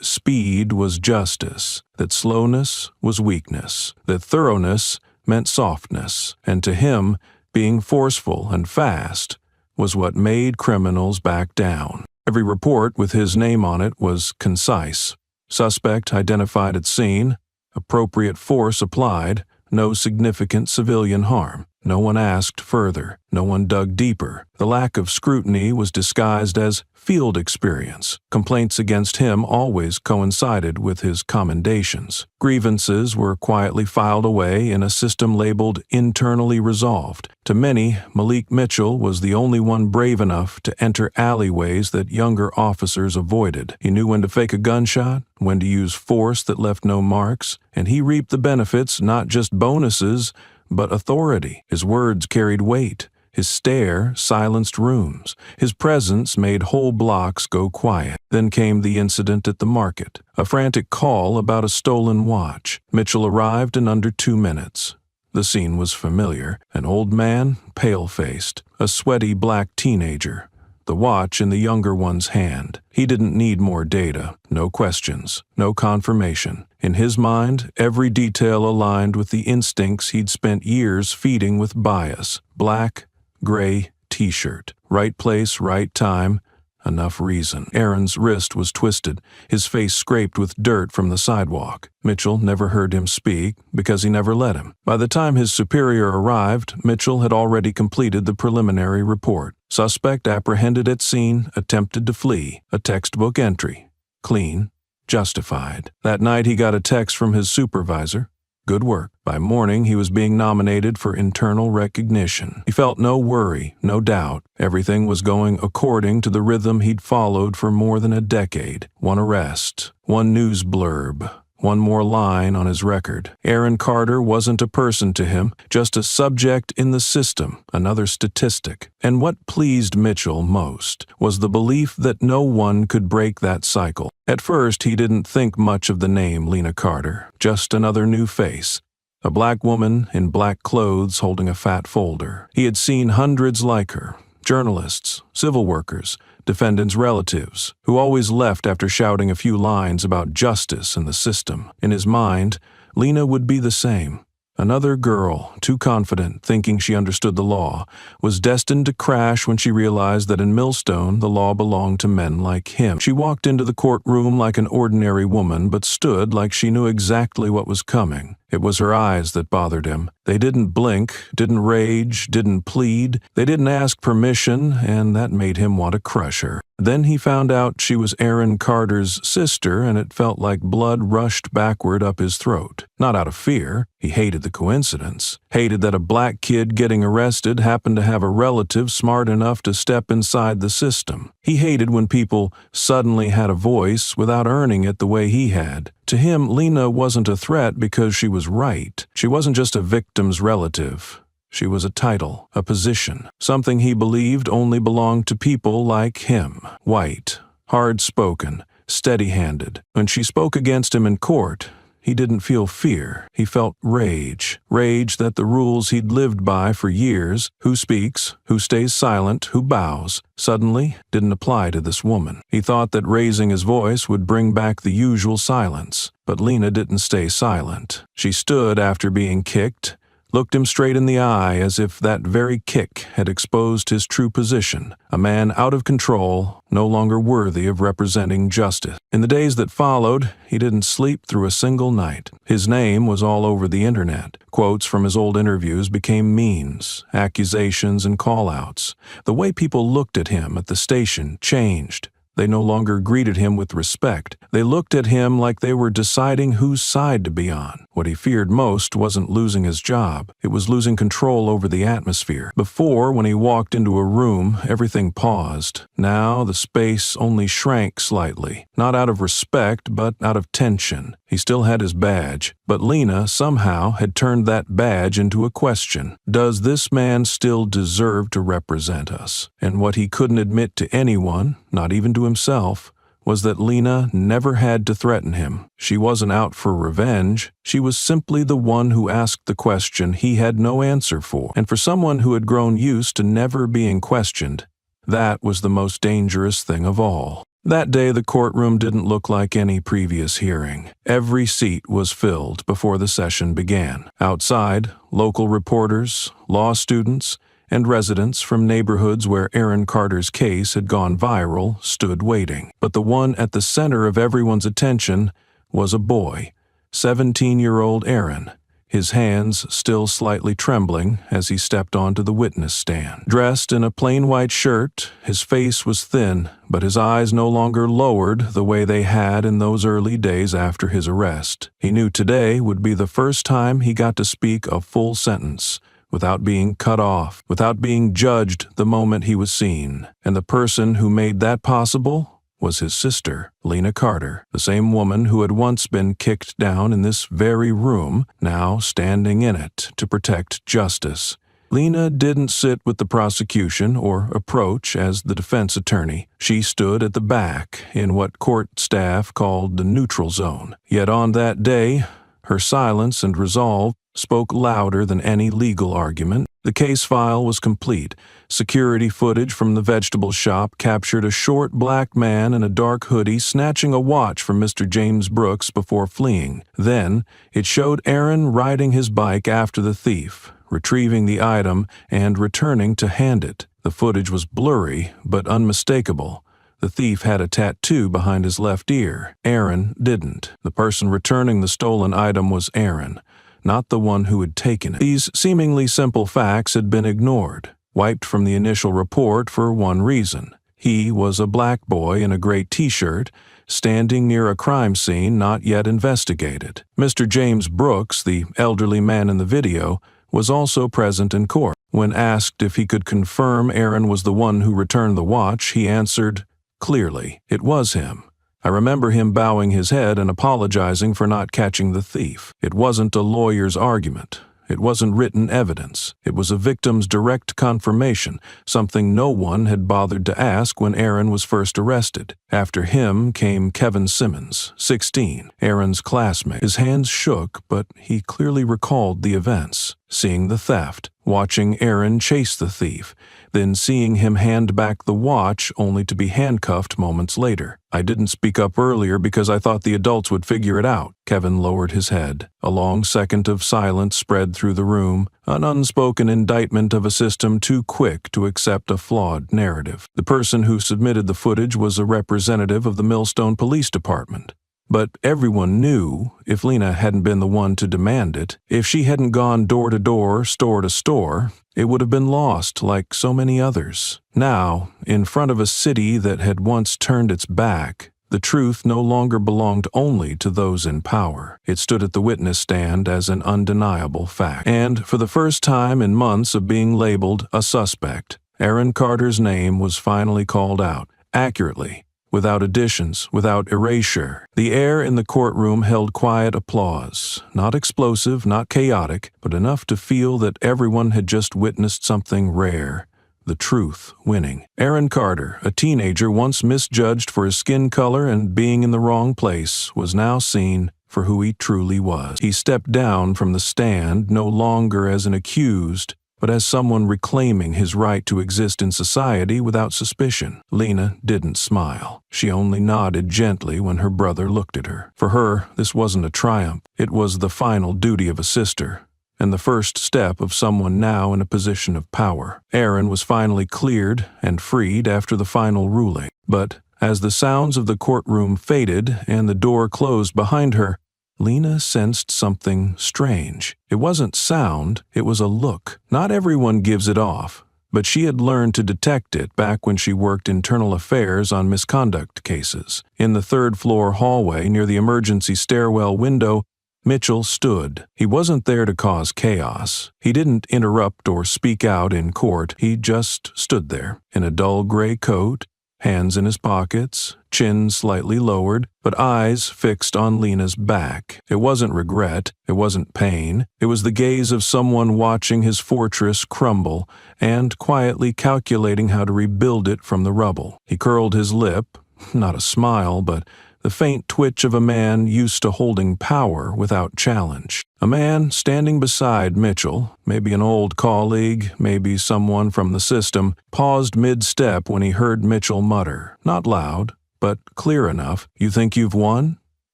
speed was justice, that slowness was weakness, that thoroughness meant softness, and to him, being forceful and fast was what made criminals back down. Every report with his name on it was concise. Suspect identified at scene, appropriate force applied, no significant civilian harm. No one asked further. No one dug deeper. The lack of scrutiny was disguised as field experience. Complaints against him always coincided with his commendations. Grievances were quietly filed away in a system labeled internally resolved. To many, Malik Mitchell was the only one brave enough to enter alleyways that younger officers avoided. He knew when to fake a gunshot, when to use force that left no marks, and he reaped the benefits, not just bonuses, but authority. His words carried weight. His stare silenced rooms. His presence made whole blocks go quiet. Then came the incident at the market, a frantic call about a stolen watch. Mitchell arrived in under 2 minutes. The scene was familiar. An old man, pale-faced, a sweaty black teenager, the watch in the younger one's hand. He didn't need more data, no questions, no confirmation. In his mind, every detail aligned with the instincts he'd spent years feeding with bias. Black, gray t-shirt, right place, right time, enough reason. Aaron's wrist was twisted, his face scraped with dirt from the sidewalk. Mitchell never heard him speak because he never let him. By the time his superior arrived, Mitchell had already completed the preliminary report. Suspect apprehended at scene, attempted to flee. A textbook entry. Clean. Justified. That night he got a text from his supervisor. Good work. By morning, he was being nominated for internal recognition. He felt no worry, no doubt. Everything was going according to the rhythm he'd followed for more than a decade. One arrest, one news blurb, one more line on his record. Aaron Carter wasn't a person to him, just a subject in the system, another statistic. And what pleased Mitchell most was the belief that no one could break that cycle. At first, he didn't think much of the name Lena Carter, just another new face. A black woman in black clothes holding a fat folder. He had seen hundreds like her, journalists, civil workers, defendants' relatives, who always left after shouting a few lines about justice and the system. In his mind, Lena would be the same. Another girl, too confident, thinking she understood the law, was destined to crash when she realized that in Millstone the law belonged to men like him. She walked into the courtroom like an ordinary woman, but stood like she knew exactly what was coming. It was her eyes that bothered him. They didn't blink, didn't rage, didn't plead. They didn't ask permission, and that made him want to crush her. Then he found out she was Aaron Carter's sister, and it felt like blood rushed backward up his throat. Not out of fear. He hated the coincidence. Hated that a black kid getting arrested happened to have a relative smart enough to step inside the system. He hated when people suddenly had a voice without earning it the way he had. To him, Lena wasn't a threat because she was right. She wasn't just a victim's relative. She was a title, a position, something he believed only belonged to people like him. White, hard-spoken, steady-handed. When she spoke against him in court, he didn't feel fear. He felt rage. Rage that the rules he'd lived by for years, who speaks, who stays silent, who bows, suddenly didn't apply to this woman. He thought that raising his voice would bring back the usual silence. But Lena didn't stay silent. She stood after being kicked, looked him straight in the eye as if that very kick had exposed his true position, a man out of control, no longer worthy of representing justice. In the days that followed, he didn't sleep through a single night. His name was all over the internet. Quotes from his old interviews became memes, accusations, and call-outs. The way people looked at him at the station changed. They no longer greeted him with respect. They looked at him like they were deciding whose side to be on. What he feared most wasn't losing his job. It was losing control over the atmosphere. Before, when he walked into a room, everything paused. Now, the space only shrank slightly. Not out of respect, but out of tension. He still had his badge, but Lena somehow had turned that badge into a question. Does this man still deserve to represent us? And what he couldn't admit to anyone, not even to himself, was that Lena never had to threaten him. She wasn't out for revenge. She was simply the one who asked the question he had no answer for. And for someone who had grown used to never being questioned, that was the most dangerous thing of all. That day, the courtroom didn't look like any previous hearing. Every seat was filled before the session began. Outside, local reporters, law students, and residents from neighborhoods where Aaron Carter's case had gone viral stood waiting. But the one at the center of everyone's attention was a boy, 17-year-old Aaron, his hands still slightly trembling as he stepped onto the witness stand. Dressed in a plain white shirt, his face was thin, but his eyes no longer lowered the way they had in those early days after his arrest. He knew today would be the first time he got to speak a full sentence, without being cut off, without being judged the moment he was seen. And the person who made that possible was his sister, Lena Carter, the same woman who had once been kicked down in this very room, now standing in it to protect justice. Lena didn't sit with the prosecution or approach as the defense attorney. She stood at the back in what court staff called the neutral zone. Yet on that day, her silence and resolve spoke louder than any legal argument. The case file was complete. Security footage from the vegetable shop captured a short black man in a dark hoodie snatching a watch from Mr. James Brooks before fleeing. Then, it showed Aaron riding his bike after the thief, retrieving the item and returning to hand it. The footage was blurry, but unmistakable. The thief had a tattoo behind his left ear. Aaron didn't. The person returning the stolen item was Aaron, not the one who had taken it. These seemingly simple facts had been ignored, wiped from the initial report for one reason. He was a black boy in a gray t-shirt, standing near a crime scene not yet investigated. Mr. James Brooks, the elderly man in the video, was also present in court. When asked if he could confirm Aaron was the one who returned the watch, he answered, "Clearly, it was him. I remember him bowing his head and apologizing for not catching the thief. It wasn't a lawyer's argument. It wasn't written evidence. It was a victim's direct confirmation, something no one had bothered to ask when Aaron was first arrested. After him came Kevin Simmons, 16, Aaron's classmate. His hands shook, but he clearly recalled the events. Seeing the theft, watching Aaron chase the thief, then seeing him hand back the watch only to be handcuffed moments later. I didn't speak up earlier because I thought the adults would figure it out. Kevin lowered his head. A long second of silence spread through the room, an unspoken indictment of a system too quick to accept a flawed narrative. The person who submitted the footage was a representative of the Millstone Police Department. But everyone knew, if Lena hadn't been the one to demand it, if she hadn't gone door to door, store to store, it would have been lost like so many others. Now, in front of a city that had once turned its back, the truth no longer belonged only to those in power. It stood at the witness stand as an undeniable fact. And for the first time in months of being labeled a suspect, Aaron Carter's name was finally called out, accurately, without additions, without erasure. The air in the courtroom held quiet applause, not explosive, not chaotic, but enough to feel that everyone had just witnessed something rare, the truth winning. Aaron Carter, a teenager once misjudged for his skin color and being in the wrong place, was now seen for who he truly was. He stepped down from the stand no longer as an accused, but as someone reclaiming his right to exist in society without suspicion. Lena didn't smile. She only nodded gently when her brother looked at her. For her, this wasn't a triumph. It was the final duty of a sister, and the first step of someone now in a position of power. Aaron was finally cleared and freed after the final ruling. But as the sounds of the courtroom faded and the door closed behind her, Lena sensed something strange. It wasn't sound, it was a look. Not everyone gives it off, but she had learned to detect it back when she worked internal affairs on misconduct cases. In the third-floor hallway near the emergency stairwell window, Mitchell stood. He wasn't there to cause chaos. He didn't interrupt or speak out in court. He just stood there, in a dull gray coat, hands in his pockets, chin slightly lowered, but eyes fixed on Lena's back. It wasn't regret, it wasn't pain. It was the gaze of someone watching his fortress crumble and quietly calculating how to rebuild it from the rubble. He curled his lip, not a smile, but the faint twitch of a man used to holding power without challenge. A man standing beside Mitchell, maybe an old colleague, maybe someone from the system, paused mid-step when he heard Mitchell mutter, not loud, but clear enough, "You think you've won?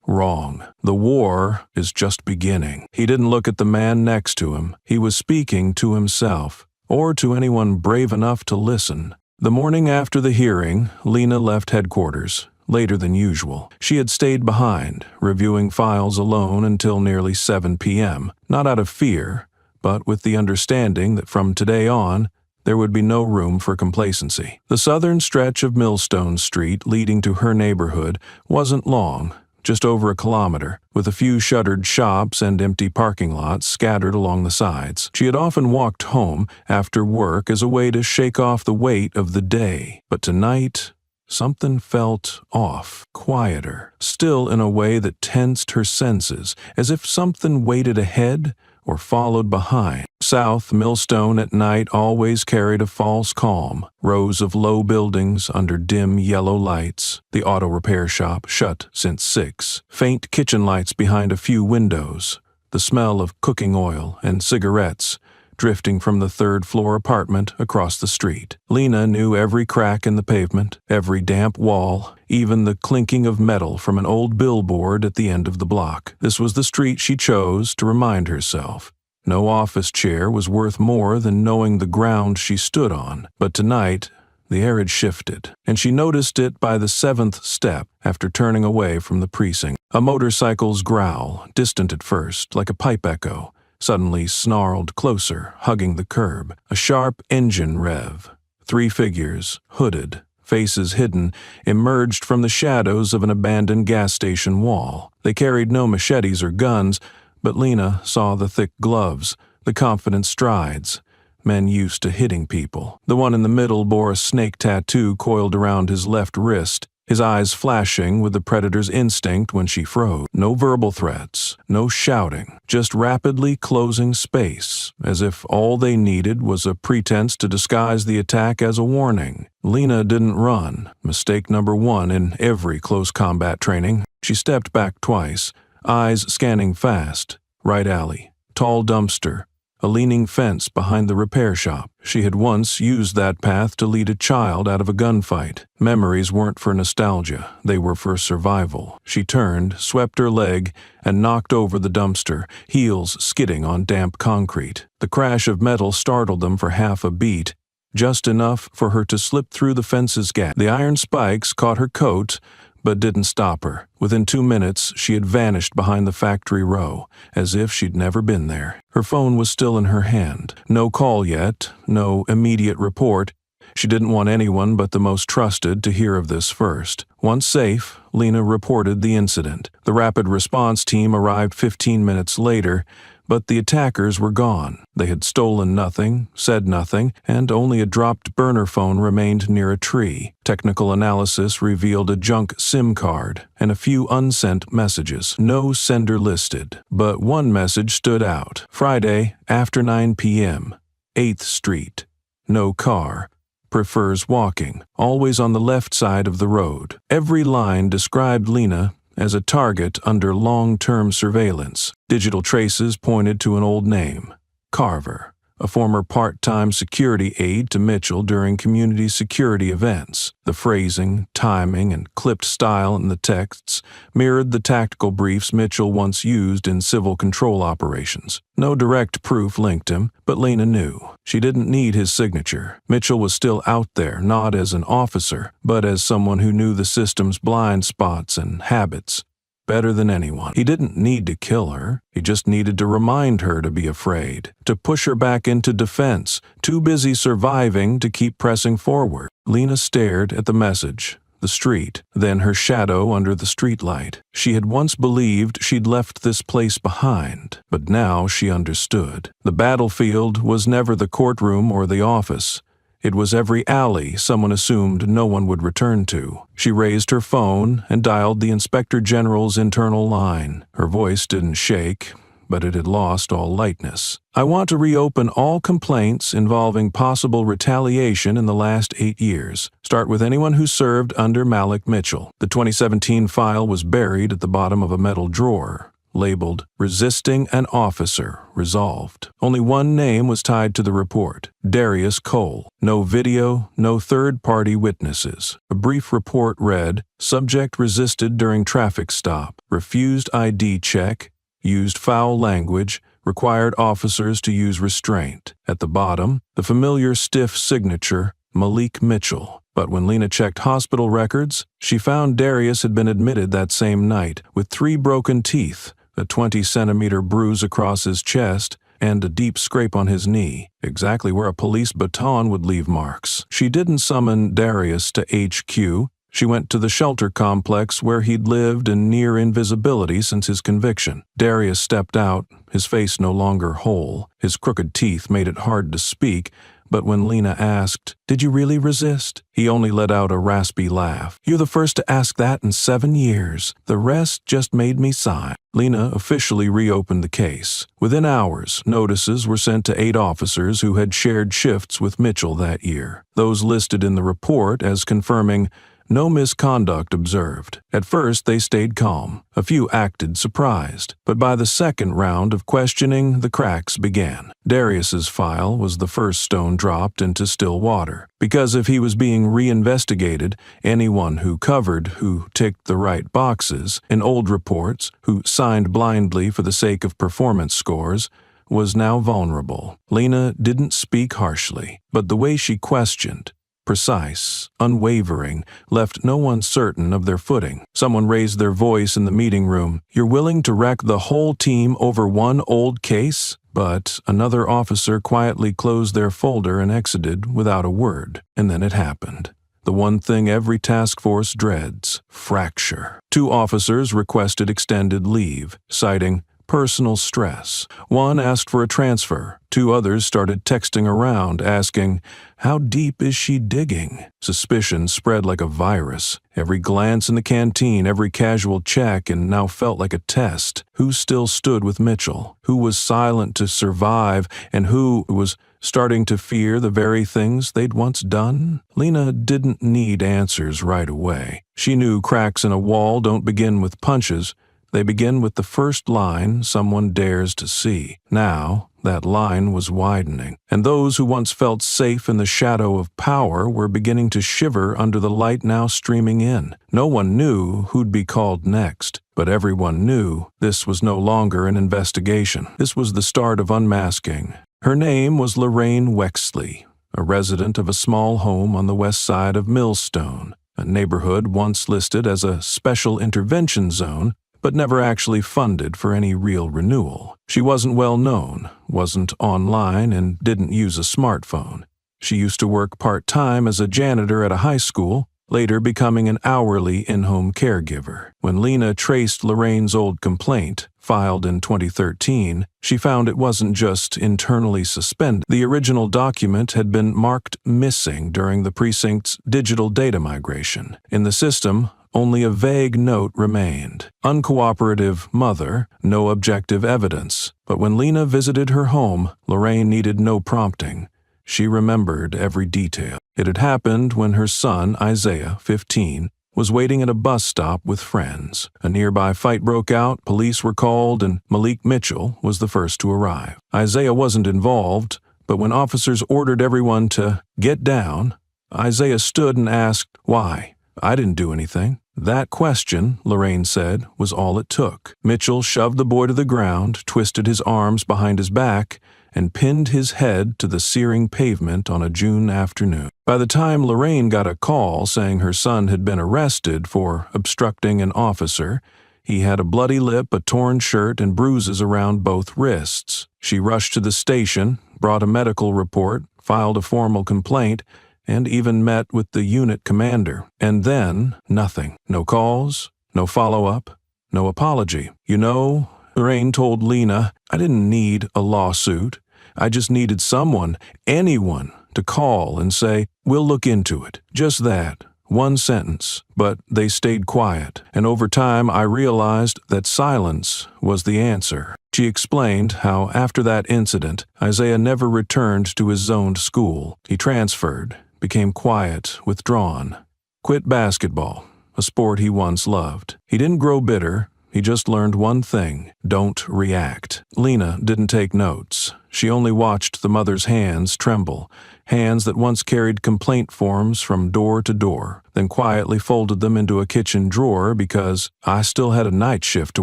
Wrong. The war is just beginning." He didn't look at the man next to him. He was speaking to himself, or to anyone brave enough to listen. The morning after the hearing, Lena left headquarters. Later than usual. She had stayed behind, reviewing files alone until nearly 7 p.m., not out of fear, but with the understanding that from today on, there would be no room for complacency. The southern stretch of Millstone Street leading to her neighborhood wasn't long, just over a kilometer, with a few shuttered shops and empty parking lots scattered along the sides. She had often walked home after work as a way to shake off the weight of the day, but tonight, something felt off, quieter, still in a way that tensed her senses, as if something waited ahead or followed behind. South Millstone at night always carried a false calm. Rows of low buildings under dim yellow lights, the auto repair shop shut since 6, faint kitchen lights behind a few windows, the smell of cooking oil and cigarettes drifting from the third-floor apartment across the street. Lena knew every crack in the pavement, every damp wall, even the clinking of metal from an old billboard at the end of the block. This was the street she chose to remind herself. No office chair was worth more than knowing the ground she stood on. But tonight, the air had shifted, and she noticed it by the 7th step after turning away from the precinct. A motorcycle's growl, distant at first, like a pipe echo, suddenly snarled closer, hugging the curb. A sharp engine rev. 3 figures, hooded, faces hidden, emerged from the shadows of an abandoned gas station wall. They carried no machetes or guns, but Lena saw the thick gloves, the confident strides. Men used to hitting people. The one in the middle bore a snake tattoo coiled around his left wrist, his eyes flashing with the predator's instinct when she froze. No verbal threats, no shouting, just rapidly closing space, as if all they needed was a pretense to disguise the attack as a warning. Lena didn't run, mistake number 1 in every close combat training. She stepped back twice, eyes scanning fast. Right alley, tall dumpster, a leaning fence behind the repair shop. She had once used that path to lead a child out of a gunfight. Memories weren't for nostalgia, they were for survival. She turned, swept her leg, and knocked over the dumpster, heels skidding on damp concrete. The crash of metal startled them for half a beat, just enough for her to slip through the fence's gap. The iron spikes caught her coat, but didn't stop her. Within 2 minutes, she had vanished behind the factory row, as if she'd never been there. Her phone was still in her hand. No call yet, no immediate report. She didn't want anyone but the most trusted to hear of this first. Once safe, Lena reported the incident. The rapid response team arrived 15 minutes later, but the attackers were gone. They had stolen nothing, said nothing, and only a dropped burner phone remained near a tree. Technical analysis revealed a junk SIM card and a few unsent messages. No sender listed, but one message stood out. Friday, after 9 p.m., 8th Street. No car. Prefers walking. Always on the left side of the road. Every line described Lena as a target under long-term surveillance. Digital traces pointed to an old name, Carver, a former part-time security aide to Mitchell during community security events. The phrasing, timing, and clipped style in the texts mirrored the tactical briefs Mitchell once used in civil control operations. No direct proof linked him, but Lena knew. She didn't need his signature. Mitchell was still out there, not as an officer, but as someone who knew the system's blind spots and habits better than anyone. He didn't need to kill her. He just needed to remind her to be afraid, to push her back into defense, too busy surviving to keep pressing forward. Lena stared at the message, the street, then her shadow under the streetlight. She had once believed she'd left this place behind, but now she understood. The battlefield was never the courtroom or the office. It was every alley someone assumed no one would return to. She raised her phone and dialed the Inspector General's internal line. Her voice didn't shake, but it had lost all lightness. "I want to reopen all complaints involving possible retaliation in the last 8 years. Start with anyone who served under Malik Mitchell." The 2017 file was buried at the bottom of a metal drawer, labeled "Resisting an Officer, Resolved." Only one name was tied to the report: Darius Cole. No video, no third-party witnesses. A brief report read, "Subject resisted during traffic stop, refused ID check, used foul language, required officers to use restraint." At the bottom, the familiar stiff signature, Malik Mitchell. But when Lena checked hospital records, she found Darius had been admitted that same night with 3 broken teeth, a 20-centimeter bruise across his chest, and a deep scrape on his knee, exactly where a police baton would leave marks. She didn't summon Darius to HQ. She went to the shelter complex where he'd lived in near invisibility since his conviction. Darius stepped out, his face no longer whole. His crooked teeth made it hard to speak, but when Lena asked, "Did you really resist?" he only let out a raspy laugh. "You're the first to ask that in 7 years. The rest just made me sigh." Lena officially reopened the case. Within hours, notices were sent to 8 officers who had shared shifts with Mitchell that year. Those listed in the report as confirming no misconduct observed. At first, they stayed calm. A few acted surprised. But by the second round of questioning, the cracks began. Darius's file was the first stone dropped into still water. Because if he was being reinvestigated, anyone who covered, who ticked the right boxes in old reports, who signed blindly for the sake of performance scores, was now vulnerable. Lena didn't speak harshly, but the way she questioned, precise, unwavering, left no one certain of their footing. Someone raised their voice in the meeting room. "You're willing to wreck the whole team over one old case?" But another officer quietly closed their folder and exited without a word. And then it happened. The one thing every task force dreads: fracture. 2 officers requested extended leave, citing personal stress. One asked for a transfer. 2 others started texting around, asking, "How deep is she digging?" Suspicion spread like a virus. Every glance in the canteen, every casual check, and now felt like a test. Who still stood with Mitchell? Who was silent to survive? And who was starting to fear the very things they'd once done? Lena didn't need answers right away. She knew cracks in a wall don't begin with punches. They begin with the first line someone dares to see. Now, that line was widening, and those who once felt safe in the shadow of power were beginning to shiver under the light now streaming in. No one knew who'd be called next, but everyone knew this was no longer an investigation. This was the start of unmasking. Her name was Lorraine Wexley, a resident of a small home on the west side of Millstone, a neighborhood once listed as a special intervention zone, but never actually funded for any real renewal. She wasn't well known, wasn't online, and didn't use a smartphone. She used to work part-time as a janitor at a high school, later becoming an hourly in-home caregiver. When Lena traced Lorraine's old complaint, filed in 2013, she found it wasn't just internally suspended. The original document had been marked missing during the precinct's digital data migration. In the system, only a vague note remained. Uncooperative mother, no objective evidence. But when Lena visited her home, Lorraine needed no prompting. She remembered every detail. It had happened when her son, Isaiah, 15, was waiting at a bus stop with friends. A nearby fight broke out, police were called, and Malik Mitchell was the first to arrive. Isaiah wasn't involved, But when officers ordered everyone to get down, Isaiah stood and asked, "Why? I didn't do anything." That question, Lorraine said, was all it took. Mitchell shoved the boy to the ground, twisted his arms behind his back, and pinned his head to the searing pavement on a June afternoon. By the time Lorraine got a call saying her son had been arrested for obstructing an officer, he had a bloody lip, a torn shirt, and bruises around both wrists. She rushed to the station, brought a medical report, filed a formal complaint, and even met with the unit commander. And then, nothing. No calls, no follow-up, no apology. "You know," Lorraine told Lena, "I didn't need a lawsuit. I just needed someone, anyone, to call and say, 'We'll look into it.' Just that. One sentence. But they stayed quiet, and over time I realized that silence was the answer." She explained how after that incident, Isaiah never returned to his zoned school. He transferred, became quiet, withdrawn, quit basketball, a sport he once loved. He didn't grow bitter. He just learned one thing: don't react. Lena didn't take notes. She only watched the mother's hands tremble, hands that once carried complaint forms from door to door, then quietly folded them into a kitchen drawer because I still had a night shift to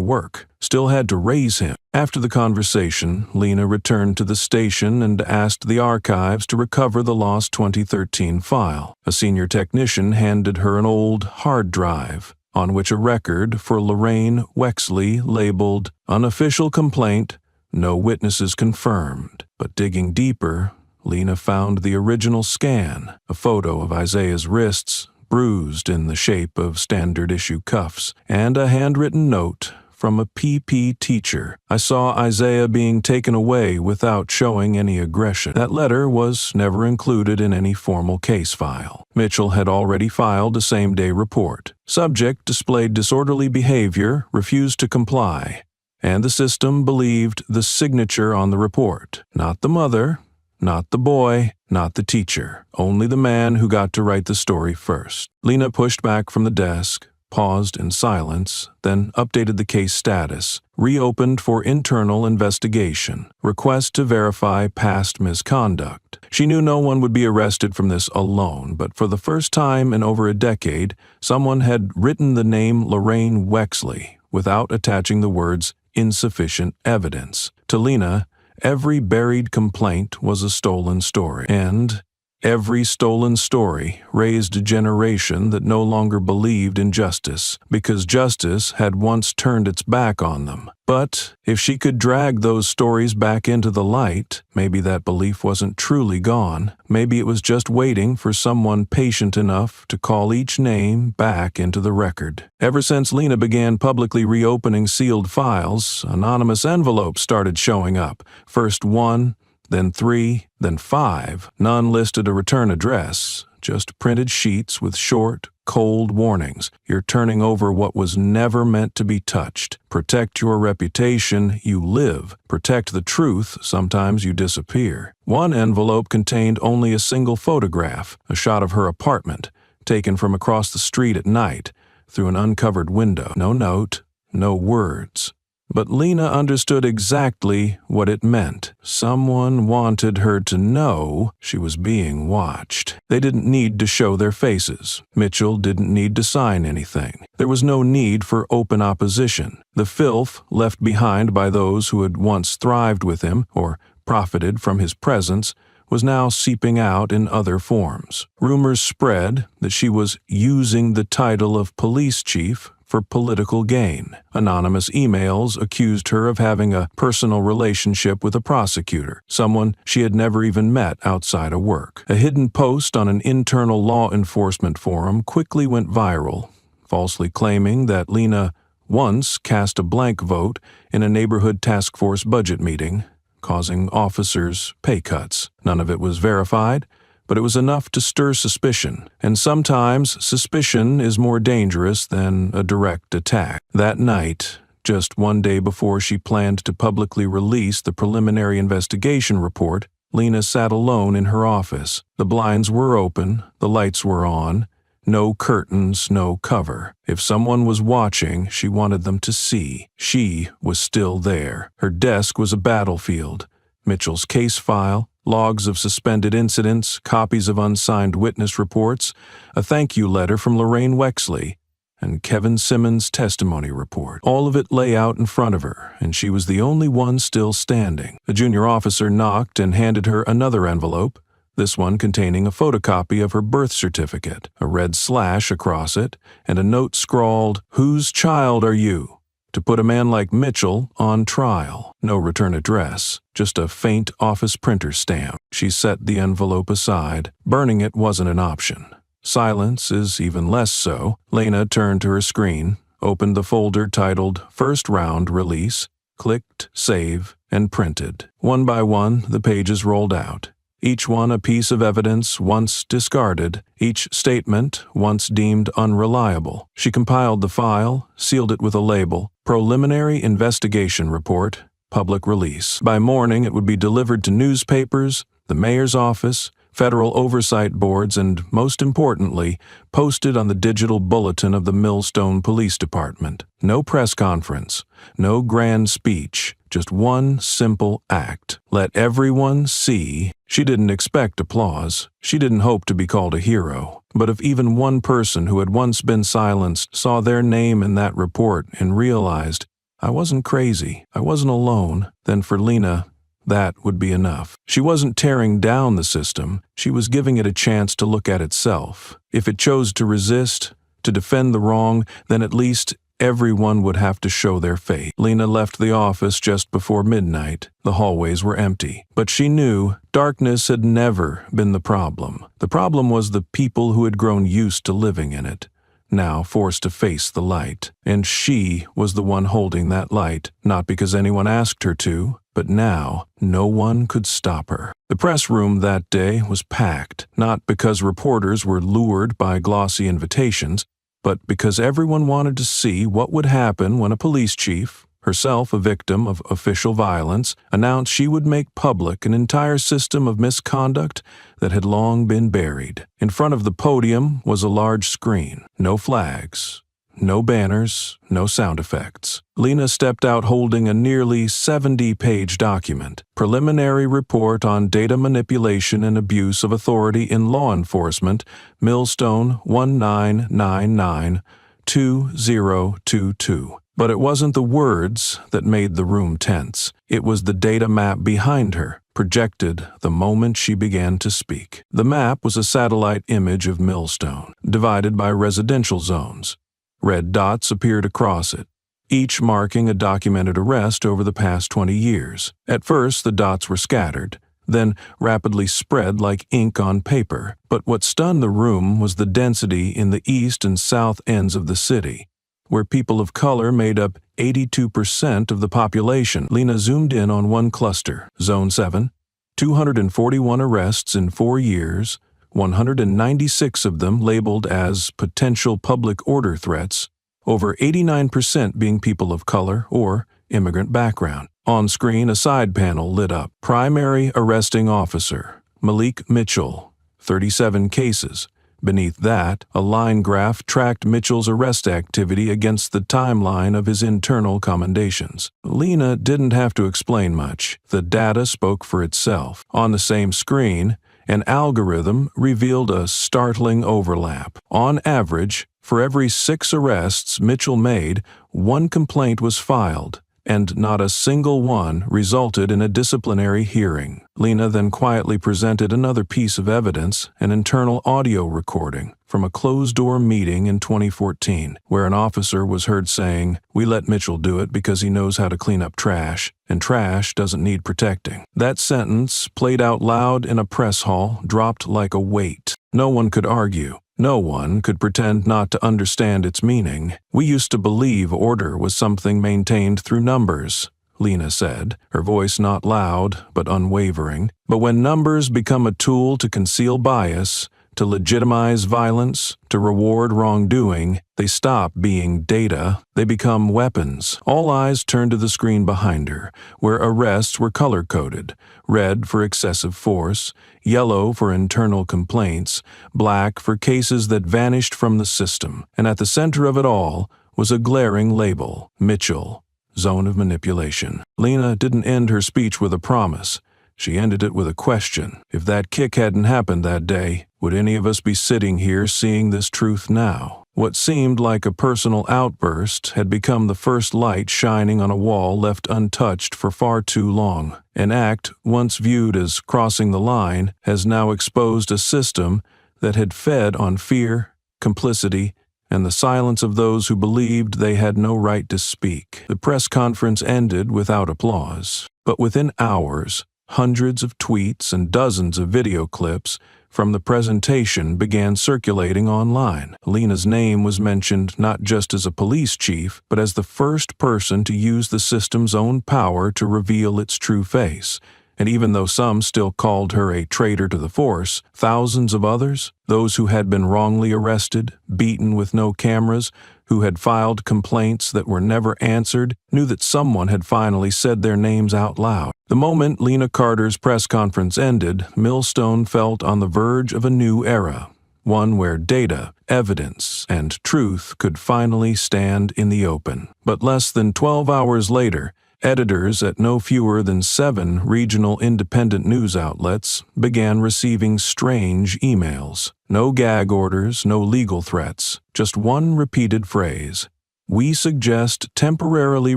work, still had to raise him. After the conversation, Lena returned to the station and asked the archives to recover the lost 2013 file. A senior technician handed her an old hard drive on which a record for Lorraine Wexley labeled "Unofficial Complaint, No Witnesses Confirmed." But digging deeper, Lena found the original scan, a photo of Isaiah's wrists, bruised in the shape of standard-issue cuffs, and a handwritten note from a PP teacher. "I saw Isaiah being taken away without showing any aggression." That letter was never included in any formal case file. Mitchell had already filed a same-day report. Subject displayed disorderly behavior, refused to comply, and the system believed the signature on the report. Not the mother, not the boy, not the teacher. Only the man who got to write the story first. Lena pushed back from the desk, paused in silence, then updated the case status, reopened for internal investigation, request to verify past misconduct. She knew no one would be arrested from this alone, but for the first time in over a decade, someone had written the name Lorraine Wexley without attaching the words "insufficient evidence." To Lena, every buried complaint was a stolen story, and every stolen story raised a generation that no longer believed in justice, because justice had once turned its back on them. But if she could drag those stories back into the light, maybe that belief wasn't truly gone. Maybe it was just waiting for someone patient enough to call each name back into the record. Ever since Lena began publicly reopening sealed files, anonymous envelopes started showing up. First one, then 3, then 5. None listed a return address, just printed sheets with short, cold warnings. You're turning over what was never meant to be touched. Protect your reputation, you live. Protect the truth, sometimes you disappear. One envelope contained only a single photograph, a shot of her apartment, taken from across the street at night, through an uncovered window. No note, no words. But Lena understood exactly what it meant. Someone wanted her to know she was being watched. They didn't need to show their faces. Mitchell didn't need to sign anything. There was no need for open opposition. The filth left behind by those who had once thrived with him or profited from his presence was now seeping out in other forms. Rumors spread that she was using the title of police chief for political gain. Anonymous emails accused her of having a personal relationship with a prosecutor, someone she had never even met outside of work. A hidden post on an internal law enforcement forum quickly went viral, falsely claiming that Lena once cast a blank vote in a neighborhood task force budget meeting, causing officers pay cuts. None of it was verified, but it was enough to stir suspicion, and sometimes suspicion is more dangerous than a direct attack. That night, just one day before she planned to publicly release the preliminary investigation report, Lena sat alone in her office. The blinds were open, the lights were on, no curtains, no cover. If someone was watching, she wanted them to see. She was still there. Her desk was a battlefield. Mitchell's case file, logs of suspended incidents, copies of unsigned witness reports, a thank you letter from Lorraine Wexley, and Kevin Simmons' testimony report. All of it lay out in front of her, and she was the only one still standing. A junior officer knocked and handed her another envelope, this one containing a photocopy of her birth certificate, a red slash across it, and a note scrawled, "Whose child are you?" to put a man like Mitchell on trial. No return address, just a faint office printer stamp. She set the envelope aside. Burning it wasn't an option. Silence is even less so. Lena turned to her screen, opened the folder titled First Round Release, clicked Save, and printed. One by one, the pages rolled out. Each one a piece of evidence once discarded, each statement once deemed unreliable. She compiled the file, sealed it with a label, Preliminary Investigation Report, Public Release. By morning, it would be delivered to newspapers, the mayor's office, federal oversight boards, and, most importantly, posted on the digital bulletin of the Millstone Police Department. No press conference, no grand speech, just one simple act. Let everyone see. She didn't expect applause. She didn't hope to be called a hero. But if even one person who had once been silenced saw their name in that report and realized, I wasn't crazy, I wasn't alone, then for Lena, that would be enough. She wasn't tearing down the system, she was giving it a chance to look at itself. If it chose to resist, to defend the wrong, then at least everyone would have to show their faith. Lena left the office just before midnight. The hallways were empty. But she knew darkness had never been the problem. The problem was the people who had grown used to living in it, now forced to face the light. And she was the one holding that light, not because anyone asked her to, but now no one could stop her. The press room that day was packed, not because reporters were lured by glossy invitations, but because everyone wanted to see what would happen when a police chief, herself a victim of official violence, announced she would make public an entire system of misconduct that had long been buried. In front of the podium was a large screen. No flags, no banners, no sound effects. Lena stepped out holding a nearly 70-page document, Preliminary Report on Data Manipulation and Abuse of Authority in Law Enforcement, Millstone 1999-2022. But it wasn't the words that made the room tense. It was the data map behind her, projected the moment she began to speak. The map was a satellite image of Millstone, divided by residential zones. Red dots appeared across it, each marking a documented arrest over the past 20 years. At first, the dots were scattered, then rapidly spread like ink on paper. But what stunned the room was the density in the east and south ends of the city, where people of color made up 82% of the population. Lena zoomed in on one cluster, Zone 7, 241 arrests in 4 years, 196 of them labeled as potential public order threats, over 89% being people of color or immigrant background. On screen, a side panel lit up. Primary Arresting Officer, Malik Mitchell, 37 cases. Beneath that, a line graph tracked Mitchell's arrest activity against the timeline of his internal commendations. Lena didn't have to explain much. The data spoke for itself. On the same screen, an algorithm revealed a startling overlap. On average, for every 6 arrests Mitchell made, 1 complaint was filed, and not a single one resulted in a disciplinary hearing. Lena then quietly presented another piece of evidence, an internal audio recording from a closed-door meeting in 2014, where an officer was heard saying, "We let Mitchell do it because he knows how to clean up trash, and trash doesn't need protecting." That sentence, played out loud in a press hall, dropped like a weight. No one could argue. No one could pretend not to understand its meaning. "We used to believe order was something maintained through numbers," Lena said, her voice not loud but unwavering. "But when numbers become a tool to conceal bias, to legitimize violence, to reward wrongdoing, they stop being data, they become weapons." All eyes turned to the screen behind her, where arrests were color-coded, red for excessive force, yellow for internal complaints, black for cases that vanished from the system. And at the center of it all was a glaring label, Mitchell, Zone of Manipulation. Lena didn't end her speech with a promise. She ended it with a question. If that kick hadn't happened that day, would any of us be sitting here seeing this truth now? What seemed like a personal outburst had become the first light shining on a wall left untouched for far too long. An act once viewed as crossing the line has now exposed a system that had fed on fear, complicity, and the silence of those who believed they had no right to speak. The press conference ended without applause, but within hours, hundreds of tweets and dozens of video clips from the presentation began circulating online. Lena's name was mentioned not just as a police chief, but as the first person to use the system's own power to reveal its true face. And even though some still called her a traitor to the force, thousands of others, those who had been wrongly arrested, beaten with no cameras, who had filed complaints that were never answered, knew that someone had finally said their names out loud. The moment Lena Carter's press conference ended, Millstone felt on the verge of a new era, one where data, evidence, and truth could finally stand in the open. But less than 12 hours later, editors at no fewer than 7 regional independent news outlets began receiving strange emails. No gag orders, no legal threats, just one repeated phrase. We suggest temporarily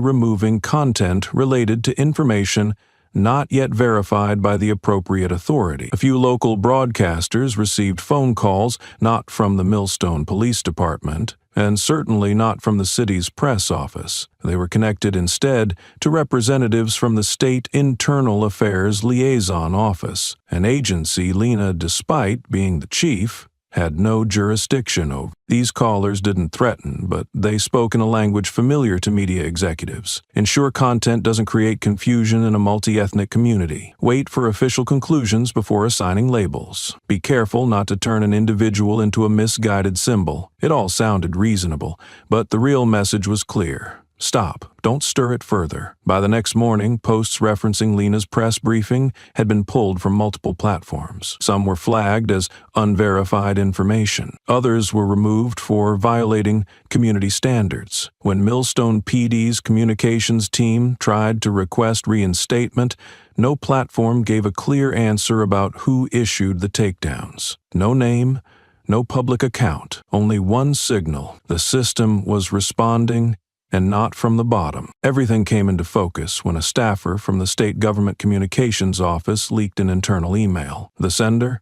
removing content related to information not yet verified by the appropriate authority. A few local broadcasters received phone calls not from the Millstone Police Department, and certainly not from the city's press office. They were connected instead to representatives from the State Internal Affairs Liaison Office, an agency Lena, despite being the chief, had no jurisdiction over. These callers didn't threaten, but they spoke in a language familiar to media executives. Ensure content doesn't create confusion in a multi-ethnic community. Wait for official conclusions before assigning labels. Be careful not to turn an individual into a misguided symbol. It all sounded reasonable, but the real message was clear. Stop. Don't stir it further. By the next morning, posts referencing Lena's press briefing had been pulled from multiple platforms. Some were flagged as unverified information. Others were removed for violating community standards. When Millstone PD's communications team tried to request reinstatement, no platform gave a clear answer about who issued the takedowns. No name, no public account, only one signal. The system was responding, and not from the bottom. Everything came into focus when a staffer from the state government communications office leaked an internal email. The sender?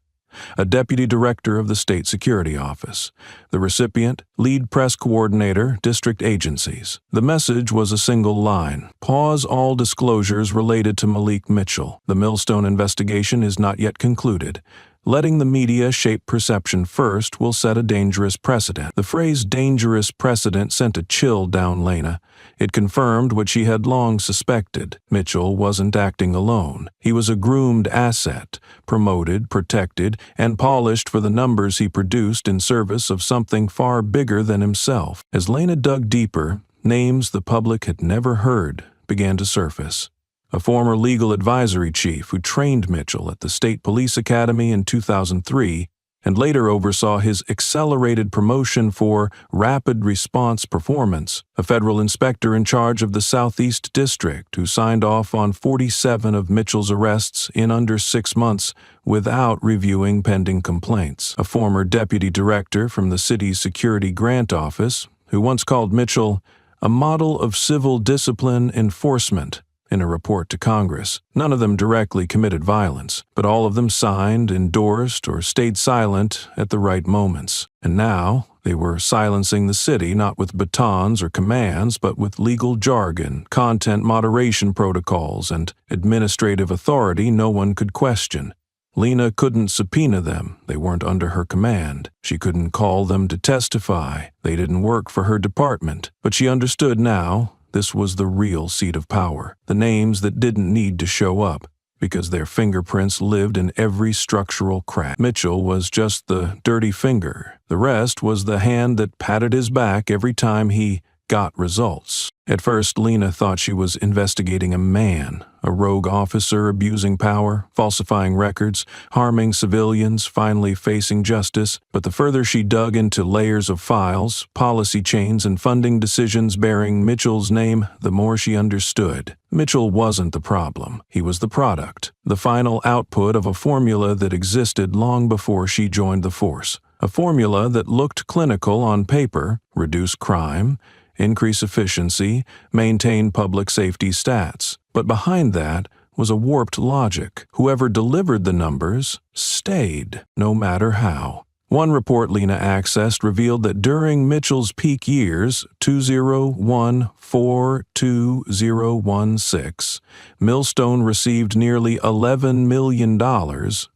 A deputy director of the state security office. The recipient? Lead press coordinator, district agencies. The message was a single line. Pause all disclosures related to Malik Mitchell. The Millstone investigation is not yet concluded. Letting the media shape perception first will set a dangerous precedent. The phrase dangerous precedent sent a chill down Lena. It confirmed what she had long suspected. Mitchell wasn't acting alone. He was a groomed asset, promoted, protected, and polished for the numbers he produced in service of something far bigger than himself. As Lena dug deeper, names the public had never heard began to surface. A former legal advisory chief who trained Mitchell at the State Police Academy in 2003 and later oversaw his accelerated promotion for rapid response performance, a federal inspector in charge of the Southeast District who signed off on 47 of Mitchell's arrests in under 6 months without reviewing pending complaints, a former deputy director from the city's security grant office who once called Mitchell a model of civil discipline enforcement in a report to Congress. None of them directly committed violence, but all of them signed, endorsed, or stayed silent at the right moments. And now, they were silencing the city not with batons or commands, but with legal jargon, content moderation protocols, and administrative authority no one could question. Lena couldn't subpoena them. They weren't under her command. She couldn't call them to testify. They didn't work for her department. But she understood now. This was the real seat of power, the names that didn't need to show up, because their fingerprints lived in every structural crack. Mitchell was just the dirty finger. The rest was the hand that patted his back every time he got results. At first, Lena thought she was investigating a man, a rogue officer abusing power, falsifying records, harming civilians, finally facing justice. But the further she dug into layers of files, policy chains, and funding decisions bearing Mitchell's name, the more she understood. Mitchell wasn't the problem. He was the product, the final output of a formula that existed long before she joined the force. A formula that looked clinical on paper: reduce crime, increase efficiency, maintain public safety stats. But behind that was a warped logic. Whoever delivered the numbers stayed, no matter how. One report Lena accessed revealed that during Mitchell's peak years, 2014-2016, Millstone received nearly $11 million,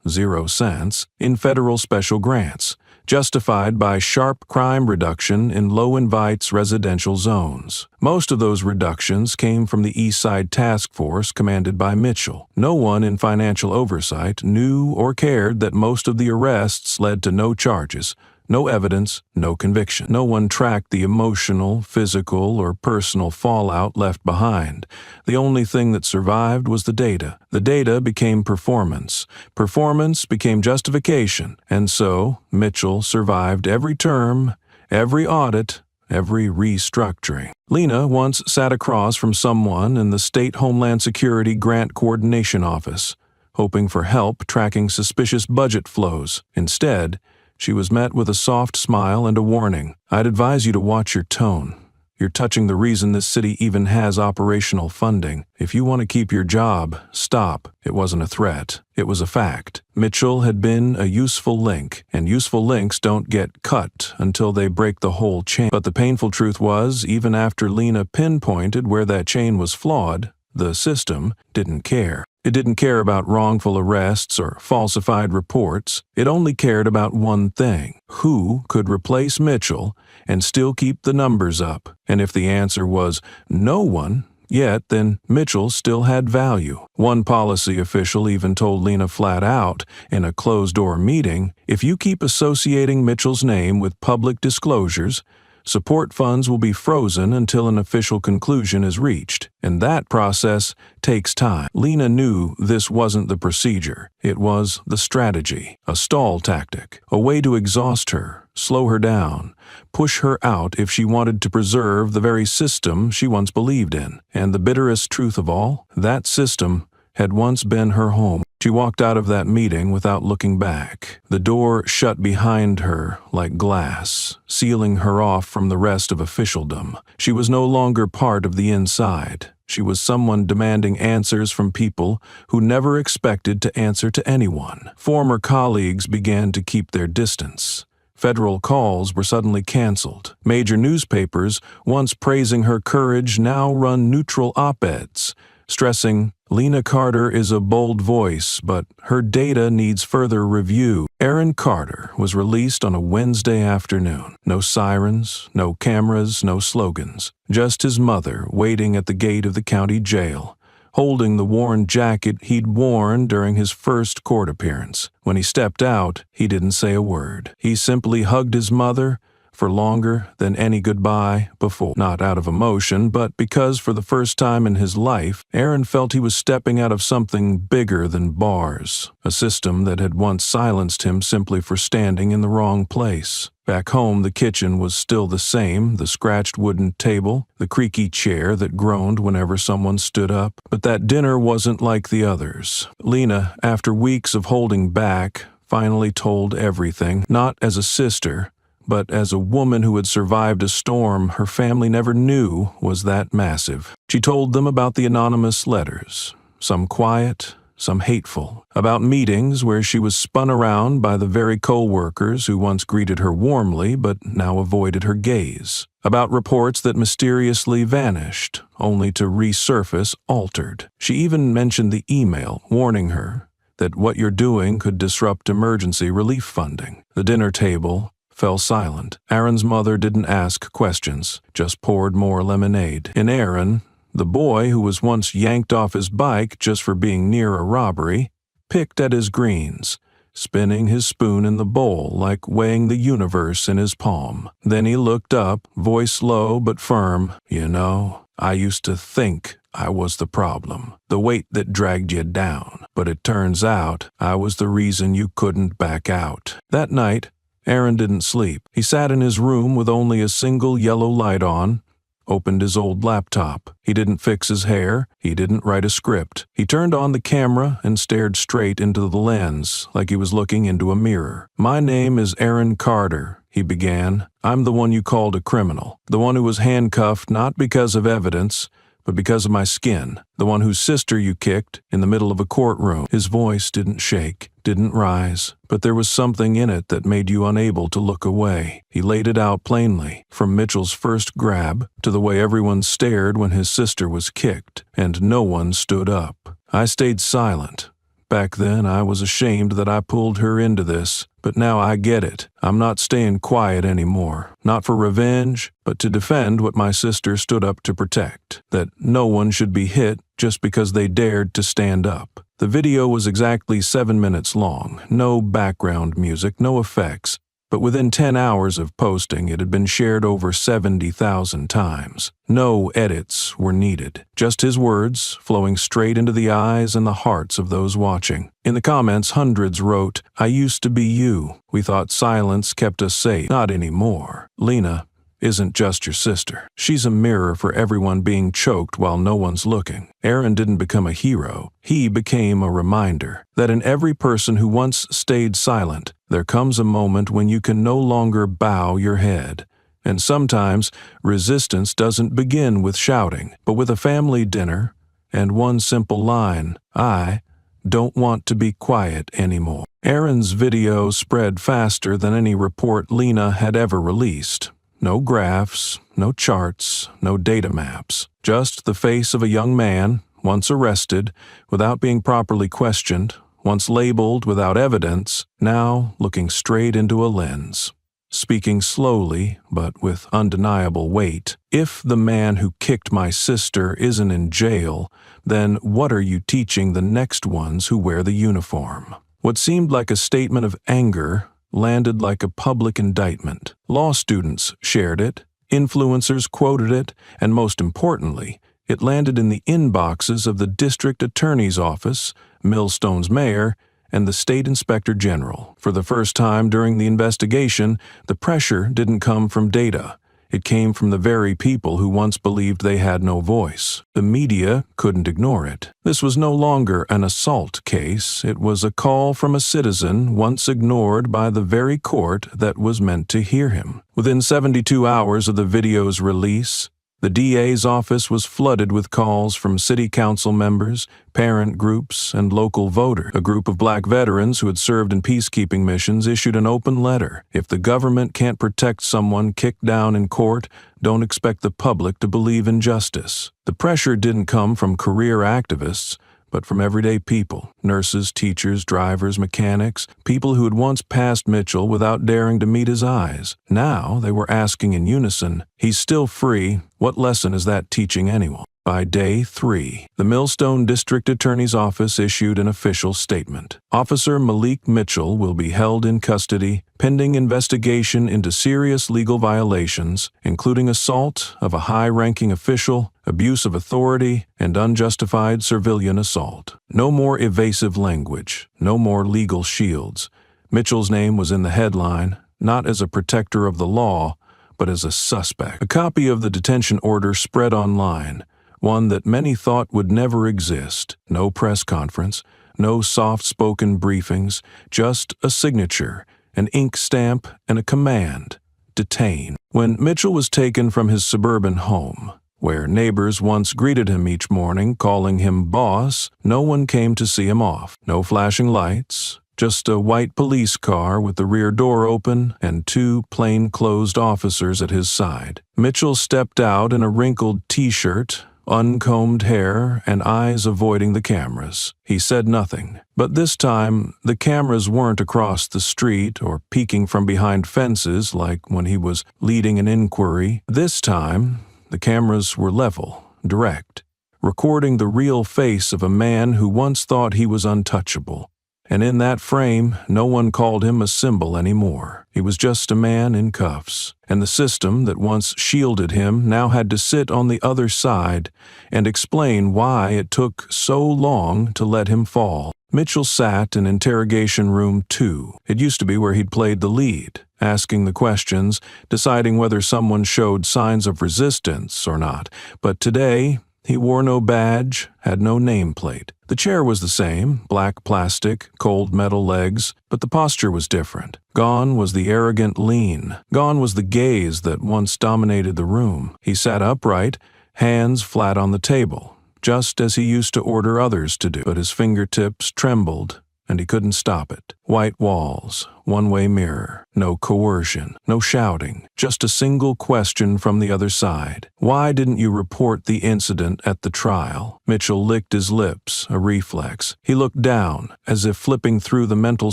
0 cents, in federal special grants, justified by sharp crime reduction in low-invites residential zones. Most of those reductions came from the East Side Task Force commanded by Mitchell. No one in financial oversight knew or cared that most of the arrests led to no charges, no evidence, no conviction. No one tracked the emotional, physical, or personal fallout left behind. The only thing that survived was the data. The data became performance. Performance became justification. And so, Mitchell survived every term, every audit, every restructuring. Lena once sat across from someone in the State Homeland Security Grant Coordination Office, hoping for help tracking suspicious budget flows. Instead, she was met with a soft smile and a warning. I'd advise you to watch your tone. You're touching the reason this city even has operational funding. If you want to keep your job, stop. It wasn't a threat. It was a fact. Mitchell had been a useful link, and useful links don't get cut until they break the whole chain. But the painful truth was, even after Lena pinpointed where that chain was flawed, the system didn't care. It didn't care about wrongful arrests or falsified reports. It only cared about one thing: who could replace Mitchell and still keep the numbers up. And if the answer was no one, yet then Mitchell still had value. One policy official even told Lena flat out in a closed-door meeting, if you keep associating Mitchell's name with public disclosures, support funds will be frozen until an official conclusion is reached, and that process takes time. Lena knew this wasn't the procedure. It was the strategy, a stall tactic, a way to exhaust her, slow her down, push her out if she wanted to preserve the very system she once believed in. And the bitterest truth of all, that system had once been her home. She walked out of that meeting without looking back. The door shut behind her like glass, sealing her off from the rest of officialdom. She was no longer part of the inside. She was someone demanding answers from people who never expected to answer to anyone. Former colleagues began to keep their distance. Federal calls were suddenly canceled. Major newspapers, once praising her courage, now run neutral op-eds, stressing, Lena Carter is a bold voice, but her data needs further review. Aaron Carter was released on a Wednesday afternoon. No sirens, no cameras, no slogans. Just his mother waiting at the gate of the county jail, holding the worn jacket he'd worn during his first court appearance. When he stepped out, he didn't say a word. He simply hugged his mother for longer than any goodbye before. Not out of emotion, but because for the first time in his life, Aaron felt he was stepping out of something bigger than bars, a system that had once silenced him simply for standing in the wrong place. Back home, the kitchen was still the same, the scratched wooden table, the creaky chair that groaned whenever someone stood up. But that dinner wasn't like the others. Lena, after weeks of holding back, finally told everything, not as a sister, but as a woman who had survived a storm her family never knew was that massive. She told them about the anonymous letters, some quiet, some hateful, about meetings where she was spun around by the very co-workers who once greeted her warmly but now avoided her gaze, about reports that mysteriously vanished, only to resurface altered. She even mentioned the email warning her that what you're doing could disrupt emergency relief funding. The dinner table fell silent. Aaron's mother didn't ask questions, just poured more lemonade. And Aaron, the boy who was once yanked off his bike just for being near a robbery, picked at his greens, spinning his spoon in the bowl like weighing the universe in his palm. Then he looked up, voice low but firm. "You know, I used to think I was the problem, the weight that dragged you down. But it turns out I was the reason you couldn't back out." That night, Aaron didn't sleep. He sat in his room with only a single yellow light on, opened his old laptop. He didn't fix his hair. He didn't write a script. He turned on the camera and stared straight into the lens, like he was looking into a mirror. "My name is Aaron Carter," he began. "I'm the one you called a criminal. The one who was handcuffed not because of evidence, but because of my skin. The one whose sister you kicked in the middle of a courtroom." His voice didn't shake, didn't rise, but there was something in it that made you unable to look away. He laid it out plainly, from Mitchell's first grab to the way everyone stared when his sister was kicked, and no one stood up. I stayed silent. Back then, I was ashamed that I pulled her into this, but now I get it. I'm not staying quiet anymore. Not for revenge, but to defend what my sister stood up to protect. That no one should be hit just because they dared to stand up. The video was exactly 7 minutes long. No background music, no effects. But within 10 hours of posting, it had been shared over 70,000 times. No edits were needed, just his words flowing straight into the eyes and the hearts of those watching. In the comments, hundreds wrote, "I used to be you. We thought silence kept us safe. Not anymore. Lena isn't just your sister. She's a mirror for everyone being choked while no one's looking." Aaron didn't become a hero. He became a reminder that in every person who once stayed silent, there comes a moment when you can no longer bow your head. And sometimes resistance doesn't begin with shouting, but with a family dinner and one simple line, "I don't want to be quiet anymore." Aaron's video spread faster than any report Lena had ever released. No graphs, no charts, no data maps. Just the face of a young man, once arrested, without being properly questioned, once labeled without evidence, now looking straight into a lens. Speaking slowly, but with undeniable weight. "If the man who kicked my sister isn't in jail, then what are you teaching the next ones who wear the uniform?" What seemed like a statement of anger landed like a public indictment. Law students shared it, influencers quoted it, and most importantly, it landed in the inboxes of the district attorney's office, Millstone's mayor, and the state inspector general. For the first time during the investigation, the pressure didn't come from data. It came from the very people who once believed they had no voice. The media couldn't ignore it. This was no longer an assault case. It was a call from a citizen once ignored by the very court that was meant to hear him. Within 72 hours of the video's release, the DA's office was flooded with calls from city council members, parent groups, and local voters. A group of black veterans who had served in peacekeeping missions issued an open letter. "If the government can't protect someone kicked down in court, don't expect the public to believe in justice." The pressure didn't come from career activists, but from everyday people, nurses, teachers, drivers, mechanics, people who had once passed Mitchell without daring to meet his eyes. Now they were asking in unison, "He's still free. What lesson is that teaching anyone?" By day 3, the Millstone District Attorney's Office issued an official statement. Officer Malik Mitchell will be held in custody pending investigation into serious legal violations, including assault of a high-ranking official, abuse of authority, and unjustified civilian assault. No more evasive language, no more legal shields. Mitchell's name was in the headline, not as a protector of the law, but as a suspect. A copy of the detention order spread online, one that many thought would never exist. No press conference, no soft-spoken briefings, just a signature, an ink stamp, and a command: detain. When Mitchell was taken from his suburban home, where neighbors once greeted him each morning, calling him boss, no one came to see him off. No flashing lights, just a white police car with the rear door open and 2 plain-clothes officers at his side. Mitchell stepped out in a wrinkled T-shirt, uncombed hair, and eyes avoiding the cameras. He said nothing, but this time the cameras weren't across the street or peeking from behind fences like when he was leading an inquiry. This time, the cameras were level, direct, recording the real face of a man who once thought he was untouchable. And in that frame, no one called him a symbol anymore. He was just a man in cuffs. And the system that once shielded him now had to sit on the other side and explain why it took so long to let him fall. Mitchell sat in interrogation room 2. It used to be where he'd played the lead, asking the questions, deciding whether someone showed signs of resistance or not. But today, he wore no badge, had no nameplate. The chair was the same, black plastic, cold metal legs, but the posture was different. Gone was the arrogant lean. Gone was the gaze that once dominated the room. He sat upright, hands flat on the table, just as he used to order others to do, but his fingertips trembled, and he couldn't stop it. White walls, one-way mirror, no coercion, no shouting, just a single question from the other side. Why didn't you report the incident at the trial? Mitchell licked his lips, a reflex. He looked down, as if flipping through the mental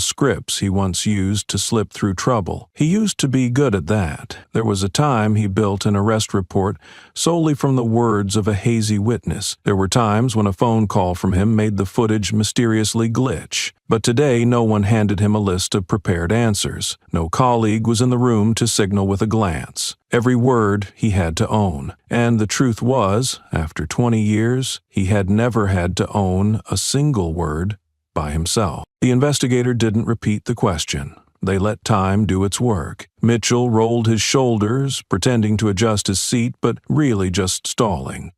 scripts he once used to slip through trouble. He used to be good at that. There was a time he built an arrest report solely from the words of a hazy witness. There were times when a phone call from him made the footage mysteriously glitch. But today no one handed him a list of prepared answers. No colleague was in the room to signal with a glance. Every word he had to own. And the truth was, after 20 years, he had never had to own a single word by himself. The investigator didn't repeat the question. They let time do its work. Mitchell rolled his shoulders, pretending to adjust his seat, but really just stalling.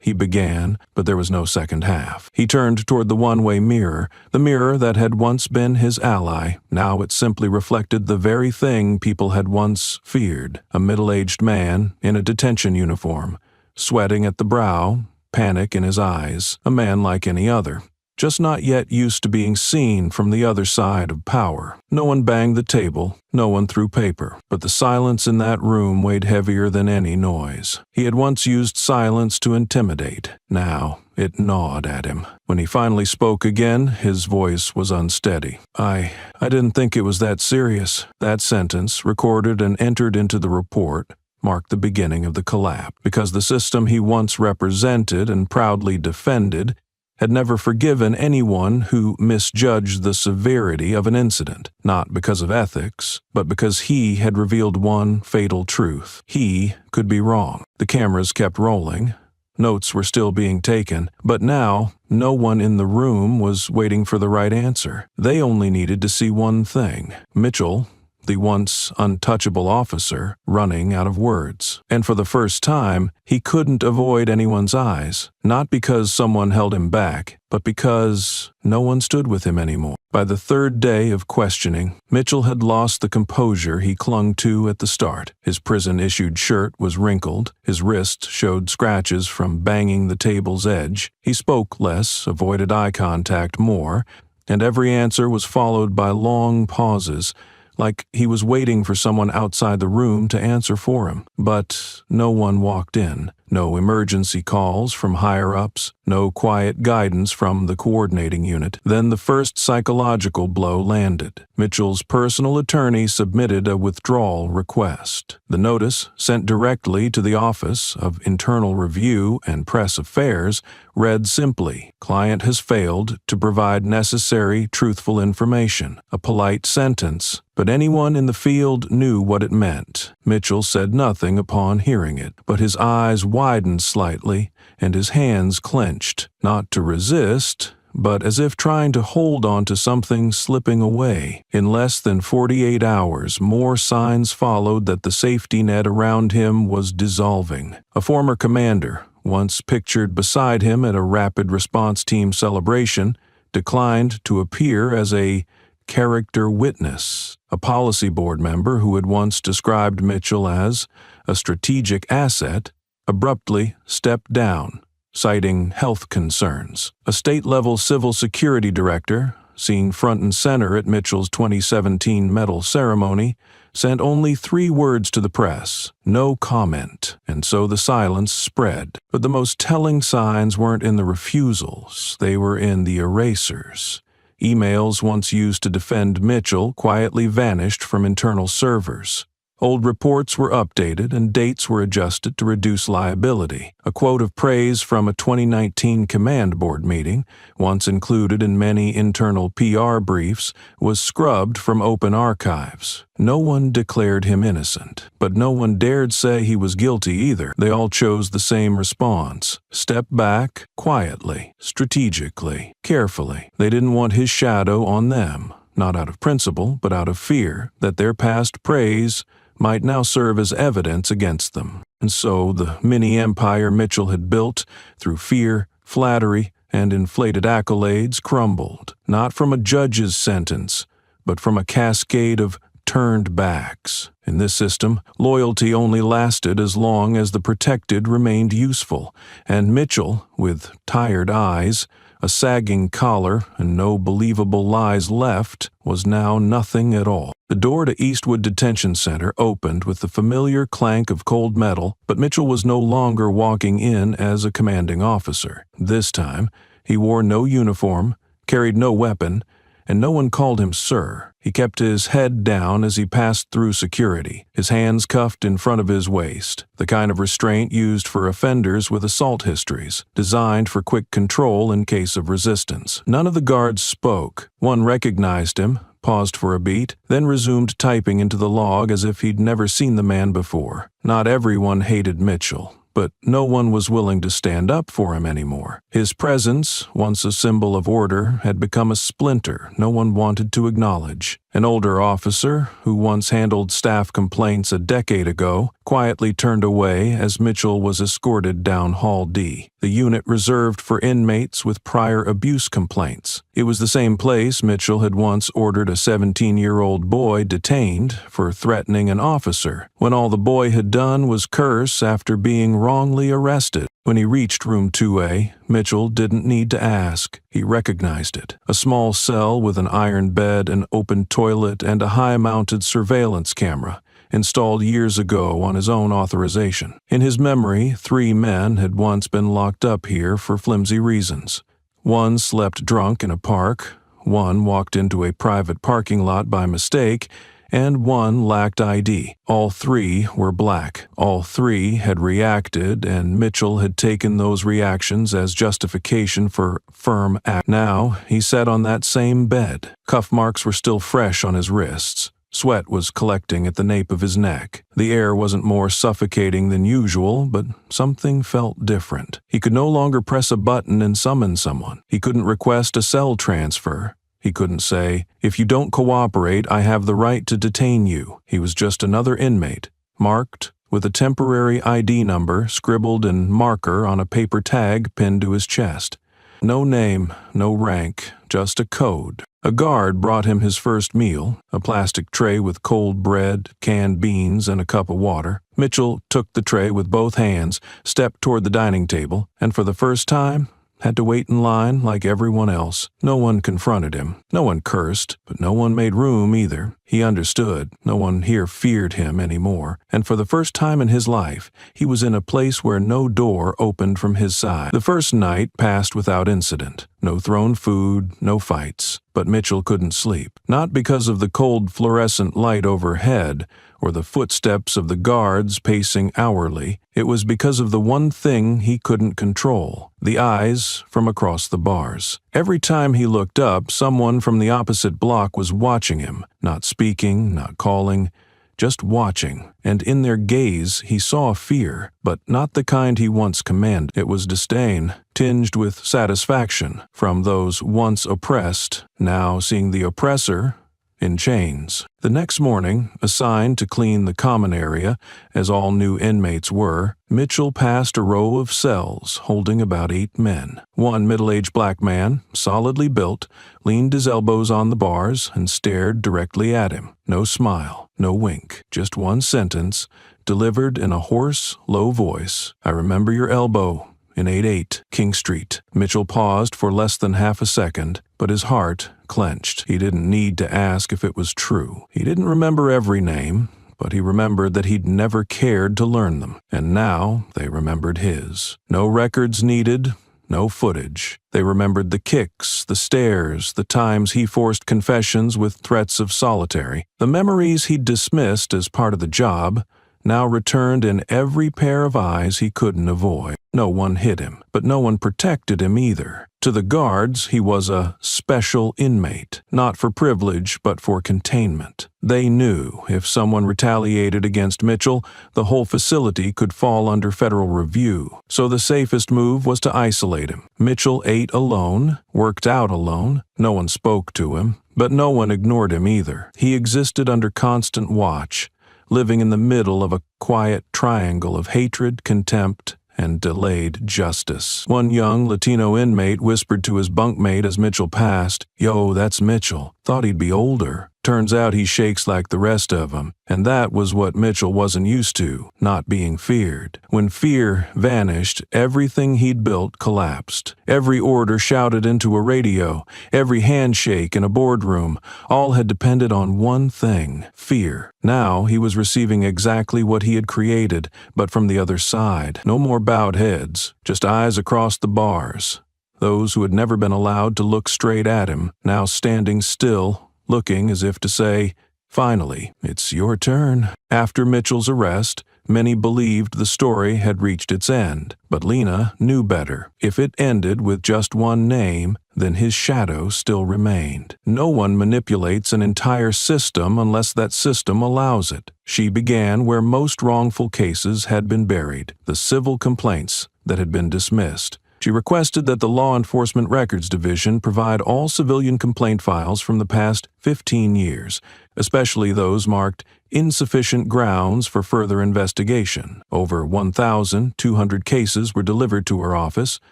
He began, but there was no second half. He turned toward the one-way mirror, the mirror that had once been his ally. Now it simply reflected the very thing people had once feared. A middle-aged man in a detention uniform, sweating at the brow, panic in his eyes, a man like any other, just not yet used to being seen from the other side of power. No one banged the table, no one threw paper, but the silence in that room weighed heavier than any noise. He had once used silence to intimidate. Now it gnawed at him. When he finally spoke again, his voice was unsteady. I didn't think it was that serious." That sentence, recorded and entered into the report, marked the beginning of the collapse, because the system he once represented and proudly defended had never forgiven anyone who misjudged the severity of an incident, not because of ethics, but because he had revealed one fatal truth. He could be wrong. The cameras kept rolling. Notes were still being taken, but now no one in the room was waiting for the right answer. They only needed to see one thing: Mitchell, the once untouchable officer, running out of words. And for the first time, he couldn't avoid anyone's eyes, not because someone held him back, but because no one stood with him anymore. By the third day of questioning, Mitchell had lost the composure he clung to at the start. His prison-issued shirt was wrinkled, his wrist showed scratches from banging the table's edge. He spoke less, avoided eye contact more, and every answer was followed by long pauses, like he was waiting for someone outside the room to answer for him. But no one walked in. No emergency calls from higher-ups, no quiet guidance from the coordinating unit. Then the first psychological blow landed. Mitchell's personal attorney submitted a withdrawal request. The notice, sent directly to the Office of Internal Review and Press Affairs, read simply, "Client has failed to provide necessary, truthful information." A polite sentence, but anyone in the field knew what it meant. Mitchell said nothing upon hearing it, but his eyes widened slightly and his hands clenched, not to resist, but as if trying to hold on to something slipping away. In less than 48 hours, more signs followed that the safety net around him was dissolving. A former commander, once pictured beside him at a rapid response team celebration, declined to appear as a character witness. A policy board member who had once described Mitchell as a strategic asset abruptly stepped down, citing health concerns. A state-level civil security director, seen front and center at Mitchell's 2017 medal ceremony, sent only 3 words to the press: "No comment," and so the silence spread. But the most telling signs weren't in the refusals, they were in the erasers. Emails once used to defend Mitchell quietly vanished from internal servers. Old reports were updated and dates were adjusted to reduce liability. A quote of praise from a 2019 command board meeting, once included in many internal PR briefs, was scrubbed from open archives. No one declared him innocent, but no one dared say he was guilty either. They all chose the same response. Step back, quietly, strategically, carefully. They didn't want his shadow on them, not out of principle, but out of fear that their past praise might now serve as evidence against them. And so the mini-empire Mitchell had built, through fear, flattery, and inflated accolades, crumbled, not from a judge's sentence, but from a cascade of turned backs. In this system, loyalty only lasted as long as the protected remained useful, and Mitchell, with tired eyes, a sagging collar, and no believable lies left, was now nothing at all. The door to Eastwood Detention Center opened with the familiar clank of cold metal, but Mitchell was no longer walking in as a commanding officer. This time, he wore no uniform, carried no weapon, and no one called him sir. He kept his head down as he passed through security, his hands cuffed in front of his waist, the kind of restraint used for offenders with assault histories, designed for quick control in case of resistance. None of the guards spoke. One recognized him, paused for a beat, then resumed typing into the log as if he'd never seen the man before. Not everyone hated Mitchell, but no one was willing to stand up for him anymore. His presence, once a symbol of order, had become a splinter no one wanted to acknowledge. An older officer, who once handled staff complaints a decade ago, quietly turned away as Mitchell was escorted down Hall D, the unit reserved for inmates with prior abuse complaints. It was the same place Mitchell had once ordered a 17-year-old boy detained for threatening an officer, when all the boy had done was curse after being wrongly arrested. When he reached room 2A, Mitchell didn't need to ask. He recognized it. A small cell with an iron bed, an open toilet, and a high-mounted surveillance camera, installed years ago on his own authorization. In his memory, 3 men had once been locked up here for flimsy reasons. One slept drunk in a park, one walked into a private parking lot by mistake, and one lacked ID. All 3 were black. All 3 had reacted, and Mitchell had taken those reactions as justification for firm action. Now, he sat on that same bed. Cuff marks were still fresh on his wrists. Sweat was collecting at the nape of his neck. The air wasn't more suffocating than usual, but something felt different. He could no longer press a button and summon someone. He couldn't request a cell transfer. He couldn't say, "If you don't cooperate, I have the right to detain you." He was just another inmate, marked with a temporary ID number scribbled in marker on a paper tag pinned to his chest. No name, no rank, just a code. A guard brought him his first meal, a plastic tray with cold bread, canned beans, and a cup of water. Mitchell took the tray with both hands, stepped toward the dining table, and for the first time, had to wait in line like everyone else. No one confronted him. No one cursed, but no one made room either. He understood. No one here feared him anymore, and for the first time in his life, he was in a place where no door opened from his side. The first night passed without incident. No thrown food, no fights. But Mitchell couldn't sleep. Not because of the cold fluorescent light overhead, or the footsteps of the guards pacing hourly. It was because of the one thing he couldn't control: the eyes from across the bars. Every time he looked up, someone from the opposite block was watching him, not speaking, not calling, just watching, and in their gaze he saw fear, but not the kind he once commanded. It was disdain, tinged with satisfaction, from those once oppressed, now seeing the oppressor in chains. The next morning, assigned to clean the common area, as all new inmates were, Mitchell passed a row of cells holding about 8 men. One middle-aged black man, solidly built, leaned his elbows on the bars and stared directly at him. No smile, no wink, just one sentence, delivered in a hoarse, low voice. "I remember your elbow in 88 King Street." Mitchell paused for less than half a second, but his heart clenched. He didn't need to ask if it was true. He didn't remember every name, but he remembered that he'd never cared to learn them, and now they remembered his. No records needed, no footage. They remembered the kicks, the stares, the times he forced confessions with threats of solitary. The memories he'd dismissed as part of the job now returned in every pair of eyes he couldn't avoid. No one hit him, but no one protected him either. To the guards, he was a special inmate, not for privilege, but for containment. They knew if someone retaliated against Mitchell, the whole facility could fall under federal review. So the safest move was to isolate him. Mitchell ate alone, worked out alone. No one spoke to him, but no one ignored him either. He existed under constant watch, living in the middle of a quiet triangle of hatred, contempt, and delayed justice. One young Latino inmate whispered to his bunkmate as Mitchell passed, "Yo, that's Mitchell. Thought he'd be older. Turns out he shakes like the rest of them." And that was what Mitchell wasn't used to, not being feared. When fear vanished, everything he'd built collapsed. Every order shouted into a radio, every handshake in a boardroom, all had depended on one thing: fear. Now he was receiving exactly what he had created, but from the other side. No more bowed heads, just eyes across the bars. Those who had never been allowed to look straight at him, now standing still, looking as if to say, "Finally, it's your turn." After Mitchell's arrest, many believed the story had reached its end, but Lena knew better. If it ended with just one name, then his shadow still remained. No one manipulates an entire system unless that system allows it. She began where most wrongful cases had been buried, the civil complaints that had been dismissed. She requested that the Law Enforcement Records Division provide all civilian complaint files from the past 15 years, especially those marked insufficient grounds for further investigation. Over 1,200 cases were delivered to her office,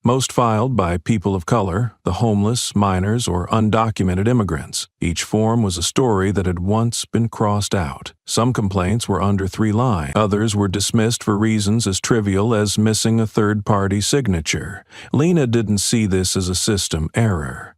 most filed by people of color, the homeless, minors, or undocumented immigrants. Each form was a story that had once been crossed out. Some complaints were under 3 lines. Others were dismissed for reasons as trivial as missing a third-party signature. Lena didn't see this as a system error.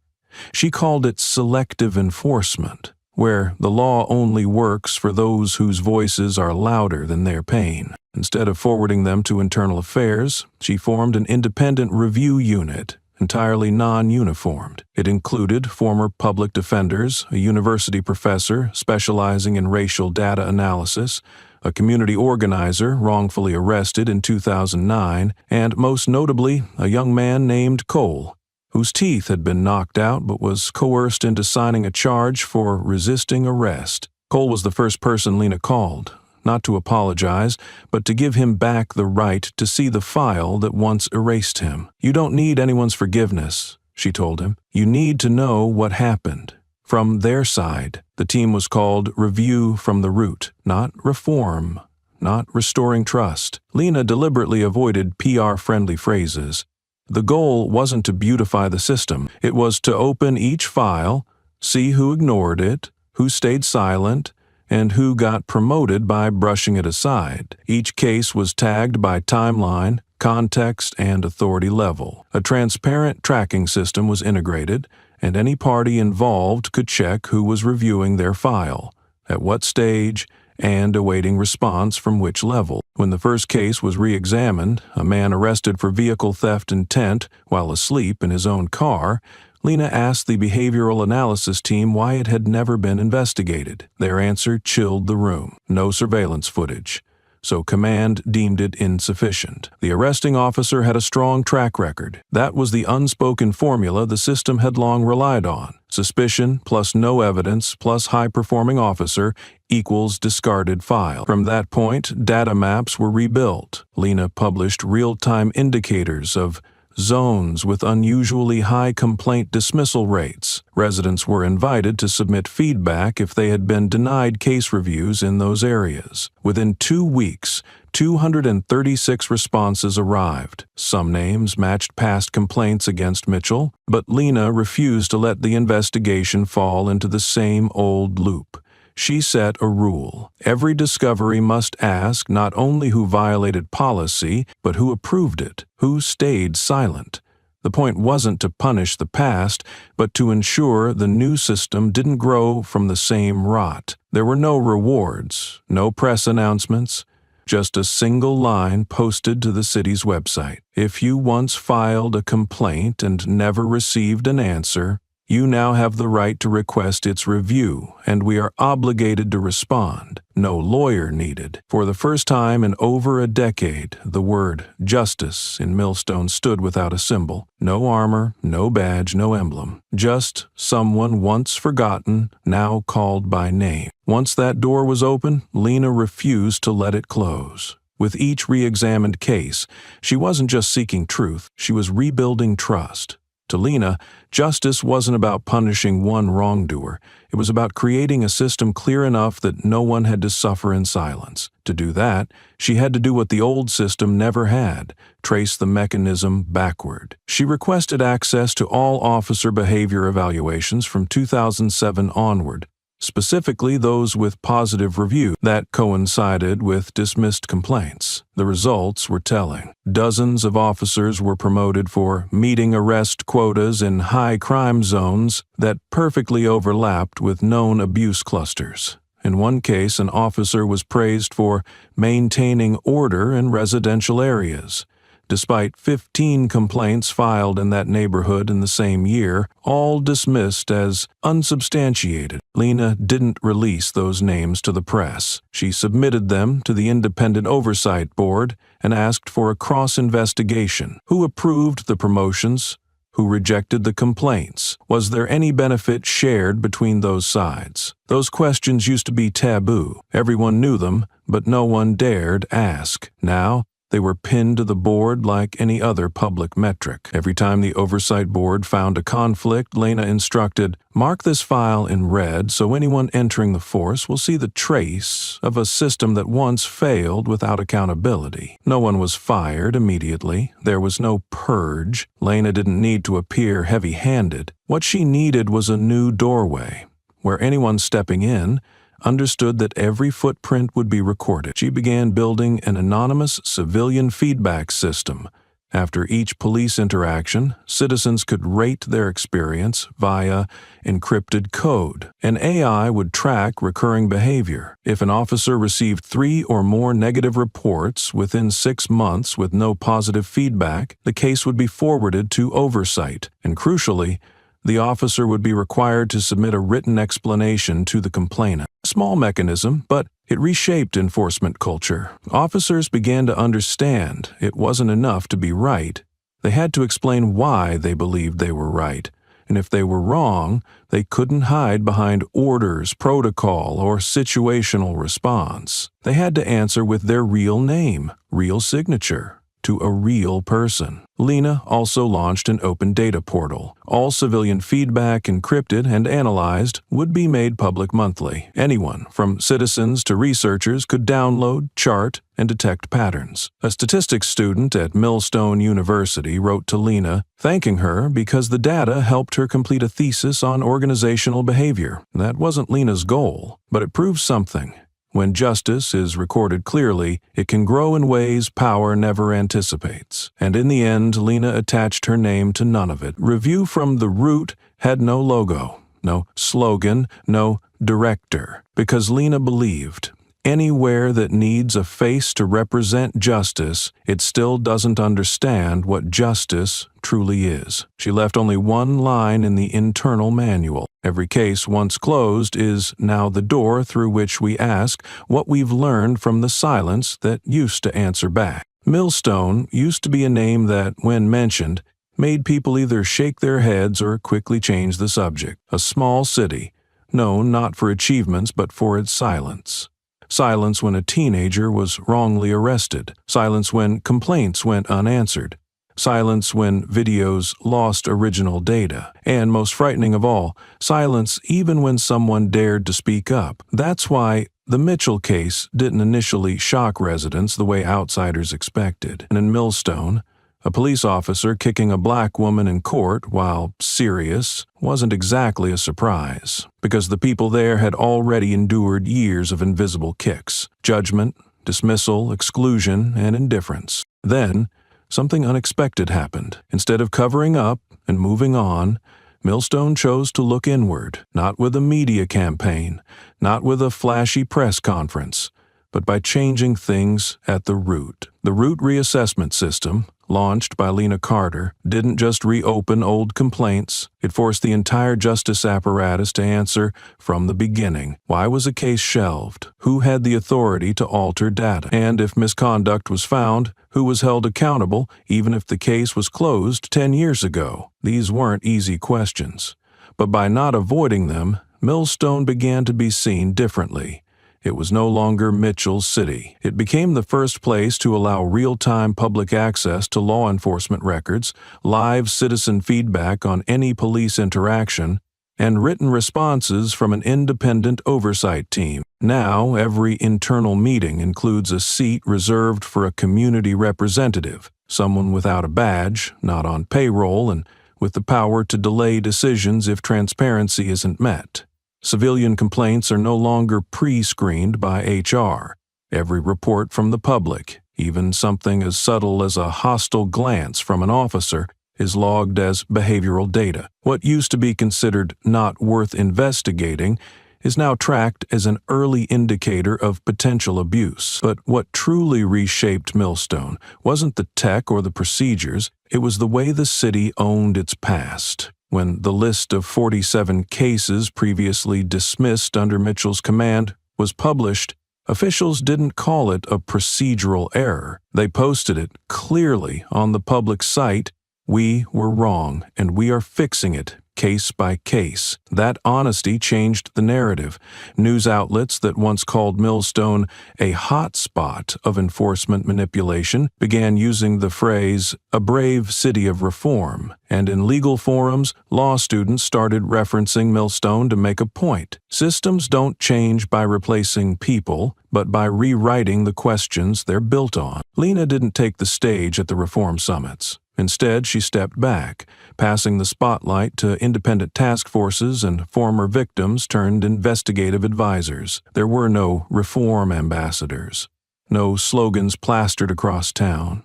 She called it selective enforcement, where the law only works for those whose voices are louder than their pain. Instead of forwarding them to internal affairs, she formed an independent review unit, entirely non-uniformed. It included former public defenders, a university professor specializing in racial data analysis, a community organizer wrongfully arrested in 2009, and most notably, a young man named Cole, whose teeth had been knocked out but was coerced into signing a charge for resisting arrest. Cole was the first person Lena called, not to apologize, but to give him back the right to see the file that once erased him. "You don't need anyone's forgiveness," she told him. "You need to know what happened." From their side, the team was called Review from the Root, not Reform, not Restoring Trust. Lena deliberately avoided PR-friendly phrases. The goal wasn't to beautify the system. It was to open each file, see who ignored it, who stayed silent, and who got promoted by brushing it aside. Each case was tagged by timeline, context, and authority level. A transparent tracking system was integrated, and any party involved could check who was reviewing their file, at what stage, and awaiting response from which level. When the first case was re-examined, a man arrested for vehicle theft intent while asleep in his own car, Lena asked the behavioral analysis team why it had never been investigated. Their answer chilled the room. No surveillance footage. So command deemed it insufficient. The arresting officer had a strong track record. That was the unspoken formula the system had long relied on. Suspicion plus no evidence plus high-performing officer equals discarded file. From that point, data maps were rebuilt. Lena published real-time indicators of zones with unusually high complaint dismissal rates. Residents were invited to submit feedback if they had been denied case reviews in those areas. Within 2 weeks, 236 responses arrived. Some names matched past complaints against Mitchell, but Lena refused to let the investigation fall into the same old loop. She set a rule. Every discovery must ask not only who violated policy, but who approved it, who stayed silent. The point wasn't to punish the past, but to ensure the new system didn't grow from the same rot. There were no rewards, no press announcements, just a single line posted to the city's website. If you once filed a complaint and never received an answer, you now have the right to request its review, and we are obligated to respond. No lawyer needed. For the first time in over a decade, the word justice in Millstone stood without a symbol. No armor, no badge, no emblem. Just someone once forgotten, now called by name. Once that door was open, Lena refused to let it close. With each re-examined case, she wasn't just seeking truth, she was rebuilding trust. To Lena, justice wasn't about punishing one wrongdoer. It was about creating a system clear enough that no one had to suffer in silence. To do that, she had to do what the old system never had, trace the mechanism backward. She requested access to all officer behavior evaluations from 2007 onward, specifically those with positive review that coincided with dismissed complaints. The results were telling. Dozens of officers were promoted for meeting arrest quotas in high crime zones that perfectly overlapped with known abuse clusters. In one case, an officer was praised for maintaining order in residential areas. Despite 15 complaints filed in that neighborhood in the same year, all dismissed as unsubstantiated. Lena didn't release those names to the press. She submitted them to the Independent Oversight Board and asked for a cross-investigation. Who approved the promotions? Who rejected the complaints? Was there any benefit shared between those sides? Those questions used to be taboo. Everyone knew them, but no one dared ask. Now, they were pinned to the board like any other public metric. Every time the Oversight Board found a conflict, Lena instructed, "Mark this file in red so anyone entering the force will see the trace of a system that once failed without accountability." No one was fired immediately. There was no purge. Lena didn't need to appear heavy-handed. What she needed was a new doorway, where anyone stepping in understood that every footprint would be recorded. She began building an anonymous civilian feedback system. After each police interaction, citizens could rate their experience via encrypted code. An AI would track recurring behavior. If an officer received 3 or more negative reports within 6 months with no positive feedback, the case would be forwarded to oversight, and crucially, the officer would be required to submit a written explanation to the complainant. A small mechanism, but it reshaped enforcement culture. Officers began to understand it wasn't enough to be right. They had to explain why they believed they were right. And if they were wrong, they couldn't hide behind orders, protocol, or situational response. They had to answer with their real name, real signature, to a real person. Lena also launched an open data portal. All civilian feedback, encrypted and analyzed, would be made public monthly. Anyone, from citizens to researchers, could download, chart, and detect patterns. A statistics student at Millstone University wrote to Lena, thanking her because the data helped her complete a thesis on organizational behavior. That wasn't Lena's goal, but it proved something. When justice is recorded clearly, it can grow in ways power never anticipates. And in the end, Lena attached her name to none of it. Review from the Root had no logo, no slogan, no director, because Lena believed anywhere that needs a face to represent justice, it still doesn't understand what justice truly is. She left only one line in the internal manual. Every case once closed is now the door through which we ask what we've learned from the silence that used to answer back. Millstone used to be a name that, when mentioned, made people either shake their heads or quickly change the subject. A small city, known not for achievements but for its silence. Silence when a teenager was wrongly arrested. Silence when complaints went unanswered. Silence when videos lost original data. And most frightening of all, silence even when someone dared to speak up. That's why the Mitchell case didn't initially shock residents the way outsiders expected. And in Millstone, a police officer kicking a black woman in court, while serious, wasn't exactly a surprise, because the people there had already endured years of invisible kicks, judgment, dismissal, exclusion, and indifference. Then, something unexpected happened. Instead of covering up and moving on, Millstone chose to look inward, not with a media campaign, not with a flashy press conference, but by changing things at the root. The root reassessment system, launched by Lena Carter, didn't just reopen old complaints. It forced the entire justice apparatus to answer from the beginning. Why was a case shelved? Who had the authority to alter data? And if misconduct was found, who was held accountable, even if the case was closed 10 years ago? These weren't easy questions. But by not avoiding them, Millstone began to be seen differently. It was no longer Mitchell's city. It became the first place to allow real-time public access to law enforcement records, live citizen feedback on any police interaction, and written responses from an independent oversight team. Now, every internal meeting includes a seat reserved for a community representative, someone without a badge, not on payroll, and with the power to delay decisions if transparency isn't met. Civilian complaints are no longer pre-screened by HR. Every report from the public, even something as subtle as a hostile glance from an officer, is logged as behavioral data. What used to be considered not worth investigating is now tracked as an early indicator of potential abuse. But what truly reshaped Millstone wasn't the tech or the procedures, it was the way the city owned its past. When the list of 47 cases previously dismissed under Mitchell's command was published, officials didn't call it a procedural error. They posted it clearly on the public site. We were wrong, and we are fixing it, case by case. That honesty changed the narrative. News outlets that once called Millstone a hot spot of enforcement manipulation began using the phrase, "a brave city of reform," and in legal forums, law students started referencing Millstone to make a point. Systems don't change by replacing people, but by rewriting the questions they're built on. Lena didn't take the stage at the reform summits. Instead, she stepped back, passing the spotlight to independent task forces and former victims turned investigative advisors. There were no reform ambassadors, no slogans plastered across town,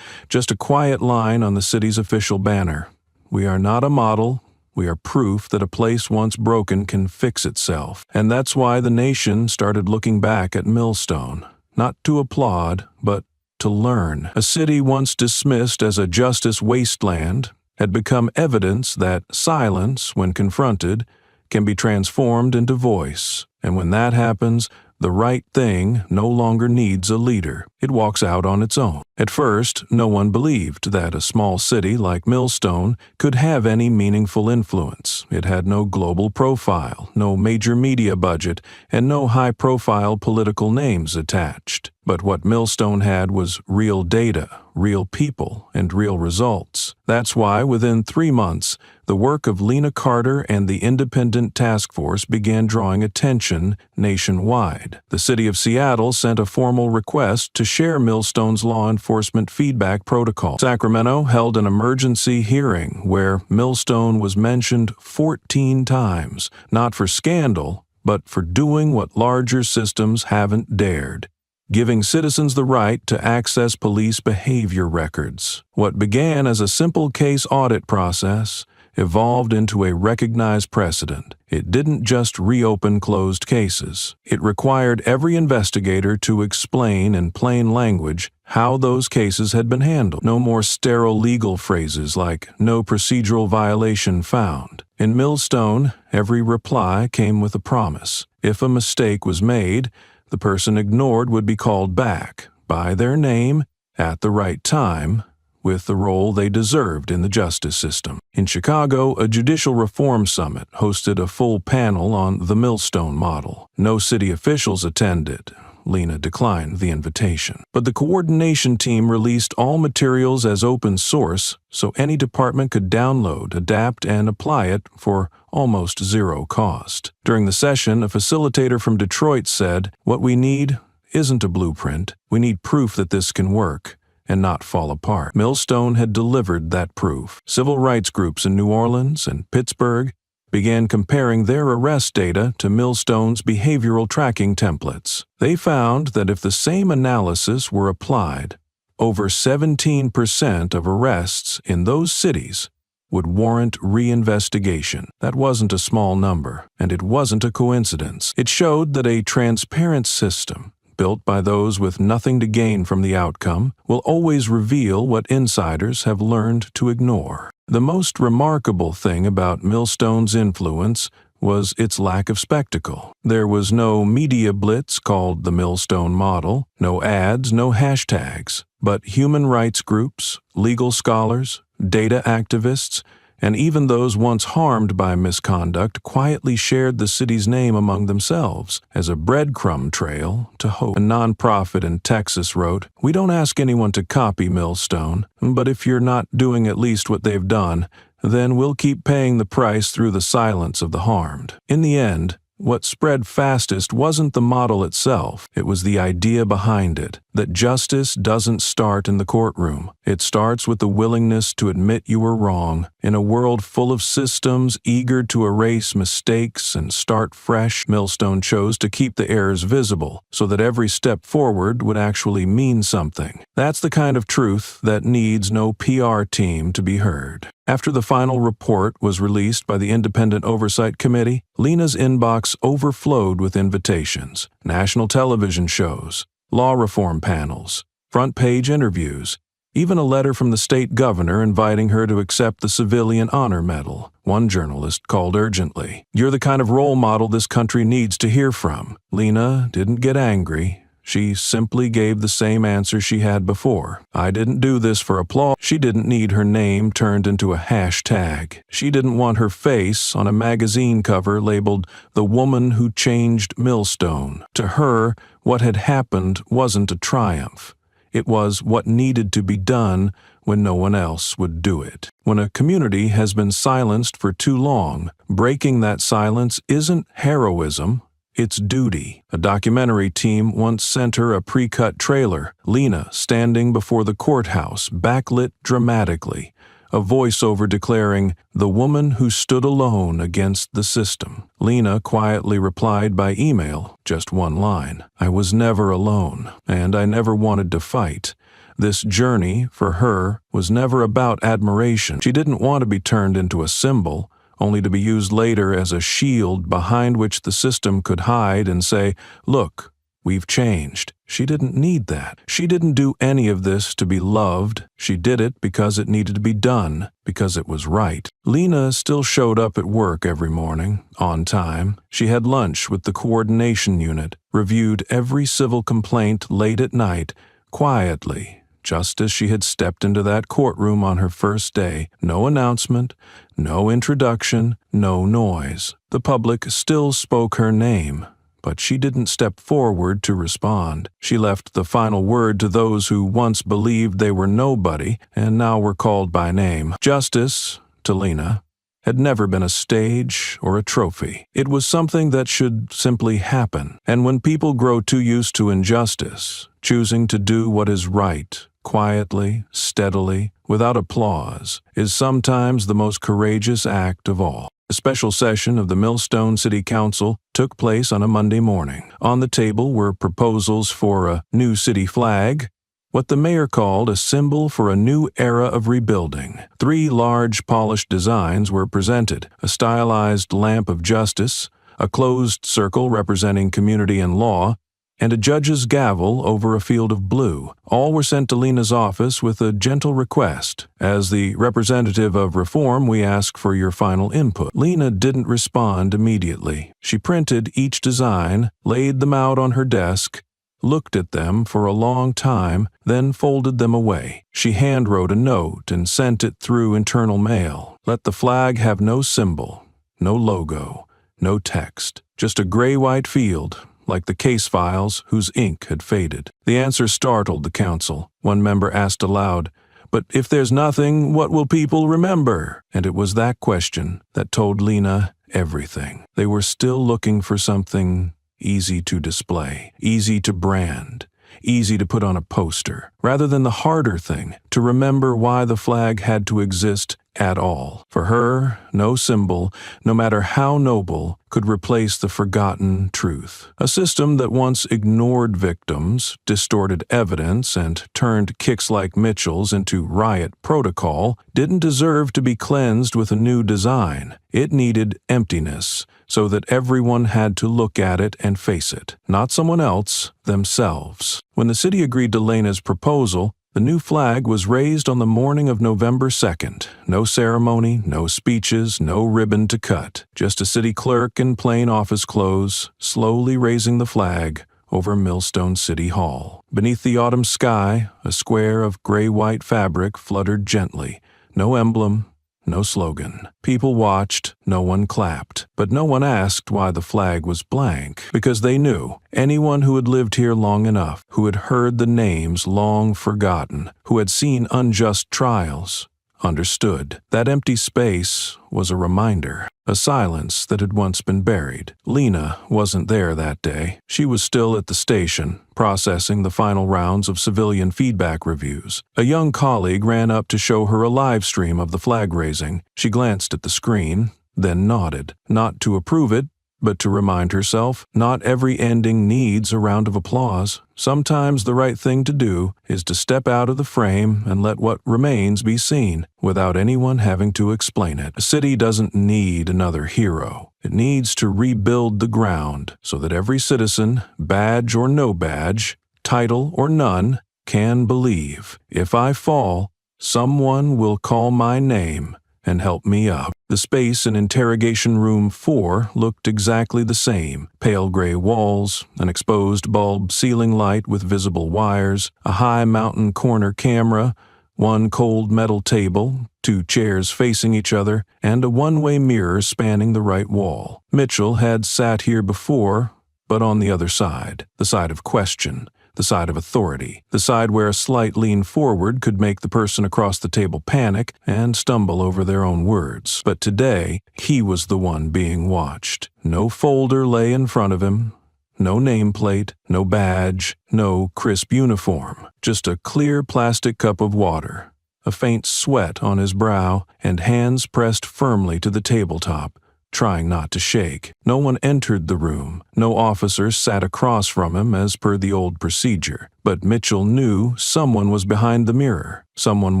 just a quiet line on the city's official banner. We are not a model. We are proof that a place once broken can fix itself. And that's why the nation started looking back at Millstone, not to applaud, but to learn. A city once dismissed as a justice wasteland had become evidence that silence, when confronted, can be transformed into voice. And when that happens, the right thing no longer needs a leader. It walks out on its own. At first, no one believed that a small city like Millstone could have any meaningful influence. It had no global profile, no major media budget, and no high-profile political names attached. But what Millstone had was real data, real people, and real results. That's why, within 3 months, the work of Lena Carter and the independent task force began drawing attention nationwide. The city of Seattle sent a formal request to share Millstone's law enforcement feedback protocol. Sacramento held an emergency hearing where Millstone was mentioned 14 times, not for scandal, but for doing what larger systems haven't dared, giving citizens the right to access police behavior records. What began as a simple case audit process evolved into a recognized precedent. It didn't just reopen closed cases. It required every investigator to explain in plain language how those cases had been handled. No more sterile legal phrases like "no procedural violation found." In Millstone, every reply came with a promise. If a mistake was made, the person ignored would be called back by their name at the right time with the role they deserved in the justice system. In Chicago, a judicial reform summit hosted a full panel on the Millstone model. No city officials attended. Lena declined the invitation. But the coordination team released all materials as open source so any department could download, adapt, and apply it for almost zero cost. During the session, a facilitator from Detroit said, "What we need isn't a blueprint. We need proof that this can work and not fall apart." Millstone had delivered that proof. Civil rights groups in New Orleans and Pittsburgh began comparing their arrest data to Millstone's behavioral tracking templates. They found that if the same analysis were applied, over 17% of arrests in those cities would warrant reinvestigation. That wasn't a small number, and it wasn't a coincidence. It showed that a transparent system, built by those with nothing to gain from the outcome, will always reveal what insiders have learned to ignore. The most remarkable thing about Millstone's influence was its lack of spectacle. There was no media blitz called the Millstone model, no ads, no hashtags, but human rights groups, legal scholars, data activists, and even those once harmed by misconduct quietly shared the city's name among themselves as a breadcrumb trail to hope. A nonprofit in Texas wrote, "We don't ask anyone to copy Millstone, but if you're not doing at least what they've done, then we'll keep paying the price through the silence of the harmed." In the end, what spread fastest wasn't the model itself, it was the idea behind it, that justice doesn't start in the courtroom. It starts with the willingness to admit you were wrong. In a world full of systems eager to erase mistakes and start fresh, Millstone chose to keep the errors visible so that every step forward would actually mean something. That's the kind of truth that needs no PR team to be heard. After the final report was released by the Independent Oversight Committee, Lena's inbox overflowed with invitations, national television shows, law reform panels, front-page interviews, even a letter from the state governor inviting her to accept the Civilian Honor Medal. One journalist called urgently. "You're the kind of role model this country needs to hear from." Lena didn't get angry. She simply gave the same answer she had before. "I didn't do this for applause." She didn't need her name turned into a hashtag. She didn't want her face on a magazine cover labeled "The Woman Who Changed Millstone." To her, what had happened wasn't a triumph. It was what needed to be done when no one else would do it. When a community has been silenced for too long, breaking that silence isn't heroism. It's duty. A documentary team once sent her a pre-cut trailer, Lena standing before the courthouse, backlit dramatically, a voiceover declaring, "The woman who stood alone against the system." Lena quietly replied by email, just one line, "I was never alone, and I never wanted to fight." This journey, for her, was never about admiration. She didn't want to be turned into a symbol, only to be used later as a shield behind which the system could hide and say, "Look, we've changed." She didn't need that. She didn't do any of this to be loved. She did it because it needed to be done, because it was right. Lena still showed up at work every morning, on time. She had lunch with the coordination unit, reviewed every civil complaint late at night, quietly, just as she had stepped into that courtroom on her first day. No announcement, no introduction, no noise. The public still spoke her name, but she didn't step forward to respond. She left the final word to those who once believed they were nobody and now were called by name. Justice, to Lena, had never been a stage or a trophy. It was something that should simply happen. And when people grow too used to injustice, choosing to do what is right, quietly, steadily, without applause, is sometimes the most courageous act of all. A special session of the Millstone City Council took place on a Monday morning. On the table were proposals for a new city flag, what the mayor called a symbol for a new era of rebuilding. 3 large polished designs were presented: a stylized lamp of justice, a closed circle representing community and law, and a judge's gavel over a field of blue. All were sent to Lena's office with a gentle request. "As the representative of reform, we ask for your final input." Lena didn't respond immediately. She printed each design, laid them out on her desk, looked at them for a long time, then folded them away. She handwrote a note and sent it through internal mail. "Let the flag have no symbol, no logo, no text, just a gray-white field, like the case files whose ink had faded." The answer startled the council. One member asked aloud, "But if there's nothing, what will people remember?" And it was that question that told Lena everything. They were still looking for something easy to display, easy to brand, easy to put on a poster, rather than the harder thing, to remember why the flag had to exist at all. For her, no symbol, no matter how noble, could replace the forgotten truth. A system that once ignored victims, distorted evidence, and turned kicks like Mitchell's into riot protocol didn't deserve to be cleansed with a new design. It needed emptiness, so that everyone had to look at it and face it, not someone else, themselves. When the city agreed to Lena's proposal, the new flag was raised on the morning of November 2nd. No ceremony, no speeches, no ribbon to cut. Just a city clerk in plain office clothes, slowly raising the flag over Millstone City Hall. Beneath the autumn sky, a square of gray-white fabric fluttered gently. No emblem, no slogan. People watched, no one clapped, but no one asked why the flag was blank, because they knew anyone who had lived here long enough, who had heard the names long forgotten, who had seen unjust trials, understood. That empty space was a reminder, a silence that had once been buried. Lena wasn't there that day. She was still at the station, processing the final rounds of civilian feedback reviews. A young colleague ran up to show her a live stream of the flag raising. She glanced at the screen, then nodded, not to approve it, but to remind herself, not every ending needs a round of applause. Sometimes the right thing to do is to step out of the frame and let what remains be seen, without anyone having to explain it. A city doesn't need another hero. It needs to rebuild the ground so that every citizen, badge or no badge, title or none, can believe, if I fall, someone will call my name and help me up. The space in Interrogation Room 4 looked exactly the same. Pale gray walls, an exposed bulb ceiling light with visible wires, a high mountain corner camera, one cold metal table, two chairs facing each other, and a one-way mirror spanning the right wall. Mitchell had sat here before, but on the other side, the side of question, the side of authority, the side where a slight lean forward could make the person across the table panic and stumble over their own words. But today, he was the one being watched. No folder lay in front of him, no nameplate, no badge, no crisp uniform, just a clear plastic cup of water, a faint sweat on his brow, and hands pressed firmly to the tabletop, trying not to shake. No one entered the room. No officer sat across from him as per the old procedure. But Mitchell knew someone was behind the mirror, someone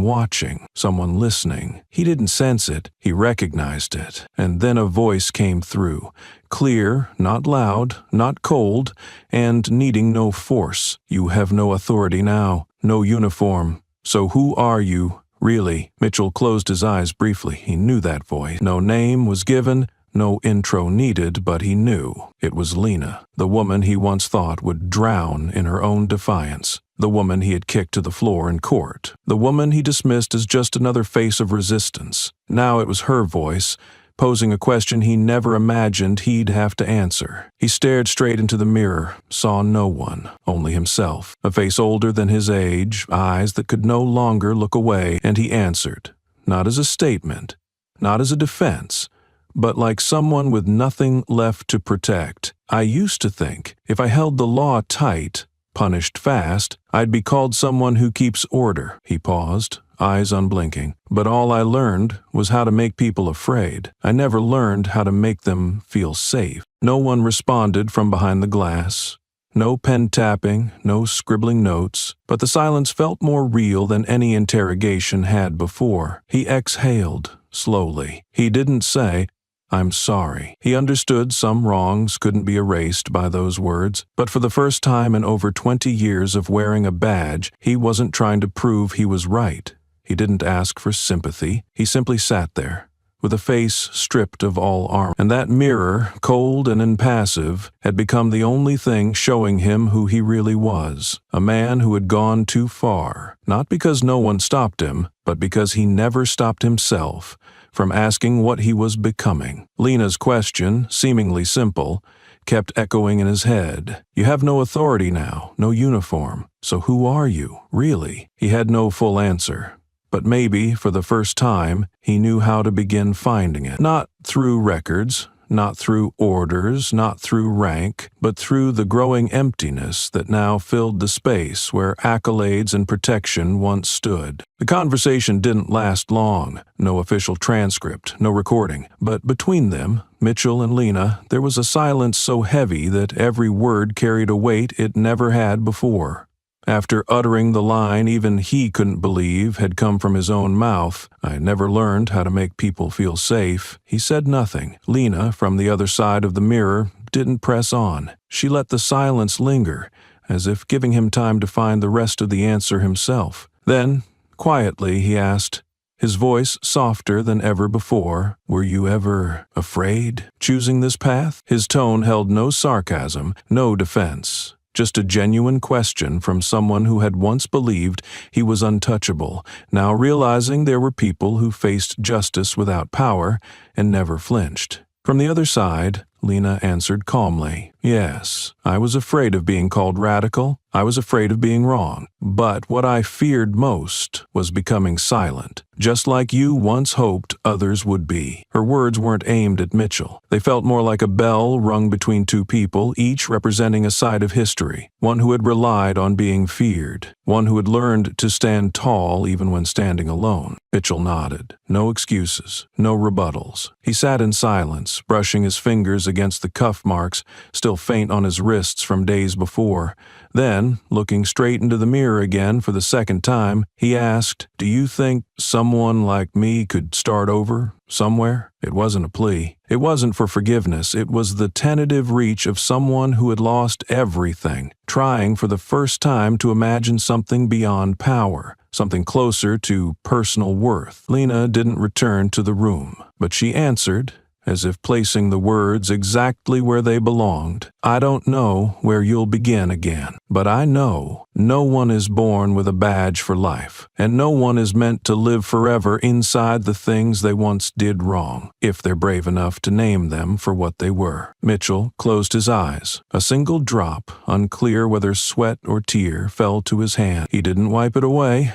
watching, someone listening. He didn't sense it. He recognized it. And then a voice came through, clear, not loud, not cold, and needing no force. You have no authority now, no uniform. So who are you, really? Mitchell closed his eyes briefly. He knew that voice. No name was given, no intro needed, but he knew. It was Lena, the woman he once thought would drown in her own defiance, the woman he had kicked to the floor in court, the woman he dismissed as just another face of resistance. Now it was her voice, posing a question he never imagined he'd have to answer. He stared straight into the mirror, saw no one, only himself, a face older than his age, eyes that could no longer look away, and he answered, not as a statement, not as a defense, but like someone with nothing left to protect. I used to think if I held the law tight, punished fast, I'd be called someone who keeps order. He paused, eyes unblinking. But all I learned was how to make people afraid. I never learned how to make them feel safe. No one responded from behind the glass. No pen tapping, no scribbling notes, but the silence felt more real than any interrogation had before. He exhaled, slowly. He didn't say, I'm sorry. He understood some wrongs couldn't be erased by those words, but for the first time in over 20 years of wearing a badge, he wasn't trying to prove he was right. He didn't ask for sympathy. He simply sat there, with a face stripped of all armor. And that mirror, cold and impassive, had become the only thing showing him who he really was. A man who had gone too far, not because no one stopped him, but because he never stopped himself from asking what he was becoming. Lena's question, seemingly simple, kept echoing in his head. You have no authority now, no uniform. So who are you, really? He had no full answer. But maybe, for the first time, he knew how to begin finding it. Not through records, not through orders, not through rank, but through the growing emptiness that now filled the space where accolades and protection once stood. The conversation didn't last long. No official transcript, no recording. But between them, Mitchell and Lena, there was a silence so heavy that every word carried a weight it never had before. After uttering the line even he couldn't believe had come from his own mouth, "I never learned how to make people feel safe," he said nothing. Lena, from the other side of the mirror, didn't press on. She let the silence linger, as if giving him time to find the rest of the answer himself. Then, quietly, he asked, his voice softer than ever before, "Were you ever afraid choosing this path?" His tone held no sarcasm, no defense. Just a genuine question from someone who had once believed he was untouchable, now realizing there were people who faced justice without power and never flinched. From the other side, Lena answered calmly, "Yes, I was afraid of being called radical. I was afraid of being wrong. But what I feared most was becoming silent, just like you once hoped others would be." Her words weren't aimed at Mitchell. They felt more like a bell rung between two people, each representing a side of history. One who had relied on being feared. One who had learned to stand tall even when standing alone. Mitchell nodded. No excuses, no rebuttals. He sat in silence, brushing his fingers against the cuff marks still faint on his wrists from days before. Then, looking straight into the mirror again for the second time, he asked, "Do you think someone like me could start over somewhere?" It wasn't a plea. It wasn't for forgiveness. It was the tentative reach of someone who had lost everything, trying for the first time to imagine something beyond power, something closer to personal worth. Lena didn't return to the room, but she answered, as if placing the words exactly where they belonged. "I don't know where you'll begin again, but I know no one is born with a badge for life, and no one is meant to live forever inside the things they once did wrong, if they're brave enough to name them for what they were." Mitchell closed his eyes. A single drop, unclear whether sweat or tear, fell to his hand. He didn't wipe it away.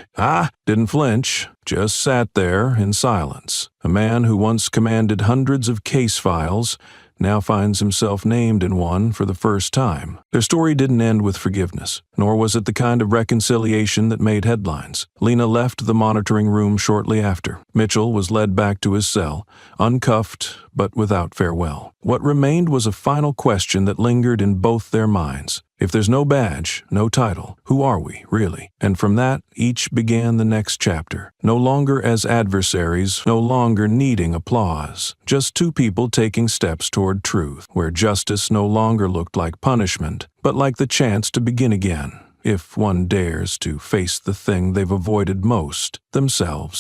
Didn't flinch. Just sat there in silence. A man who once commanded hundreds of case files now finds himself named in one for the first time. Their story didn't end with forgiveness, nor was it the kind of reconciliation that made headlines. Lena left the monitoring room shortly after. Mitchell was led back to his cell, uncuffed but without farewell. What remained was a final question that lingered in both their minds. If there's no badge, no title, who are we, really? And from that, each began the next chapter. No longer as adversaries, no longer needing applause. Just two people taking steps toward truth, where justice no longer looked like punishment, but like the chance to begin again, if one dares to face the thing they've avoided most, themselves.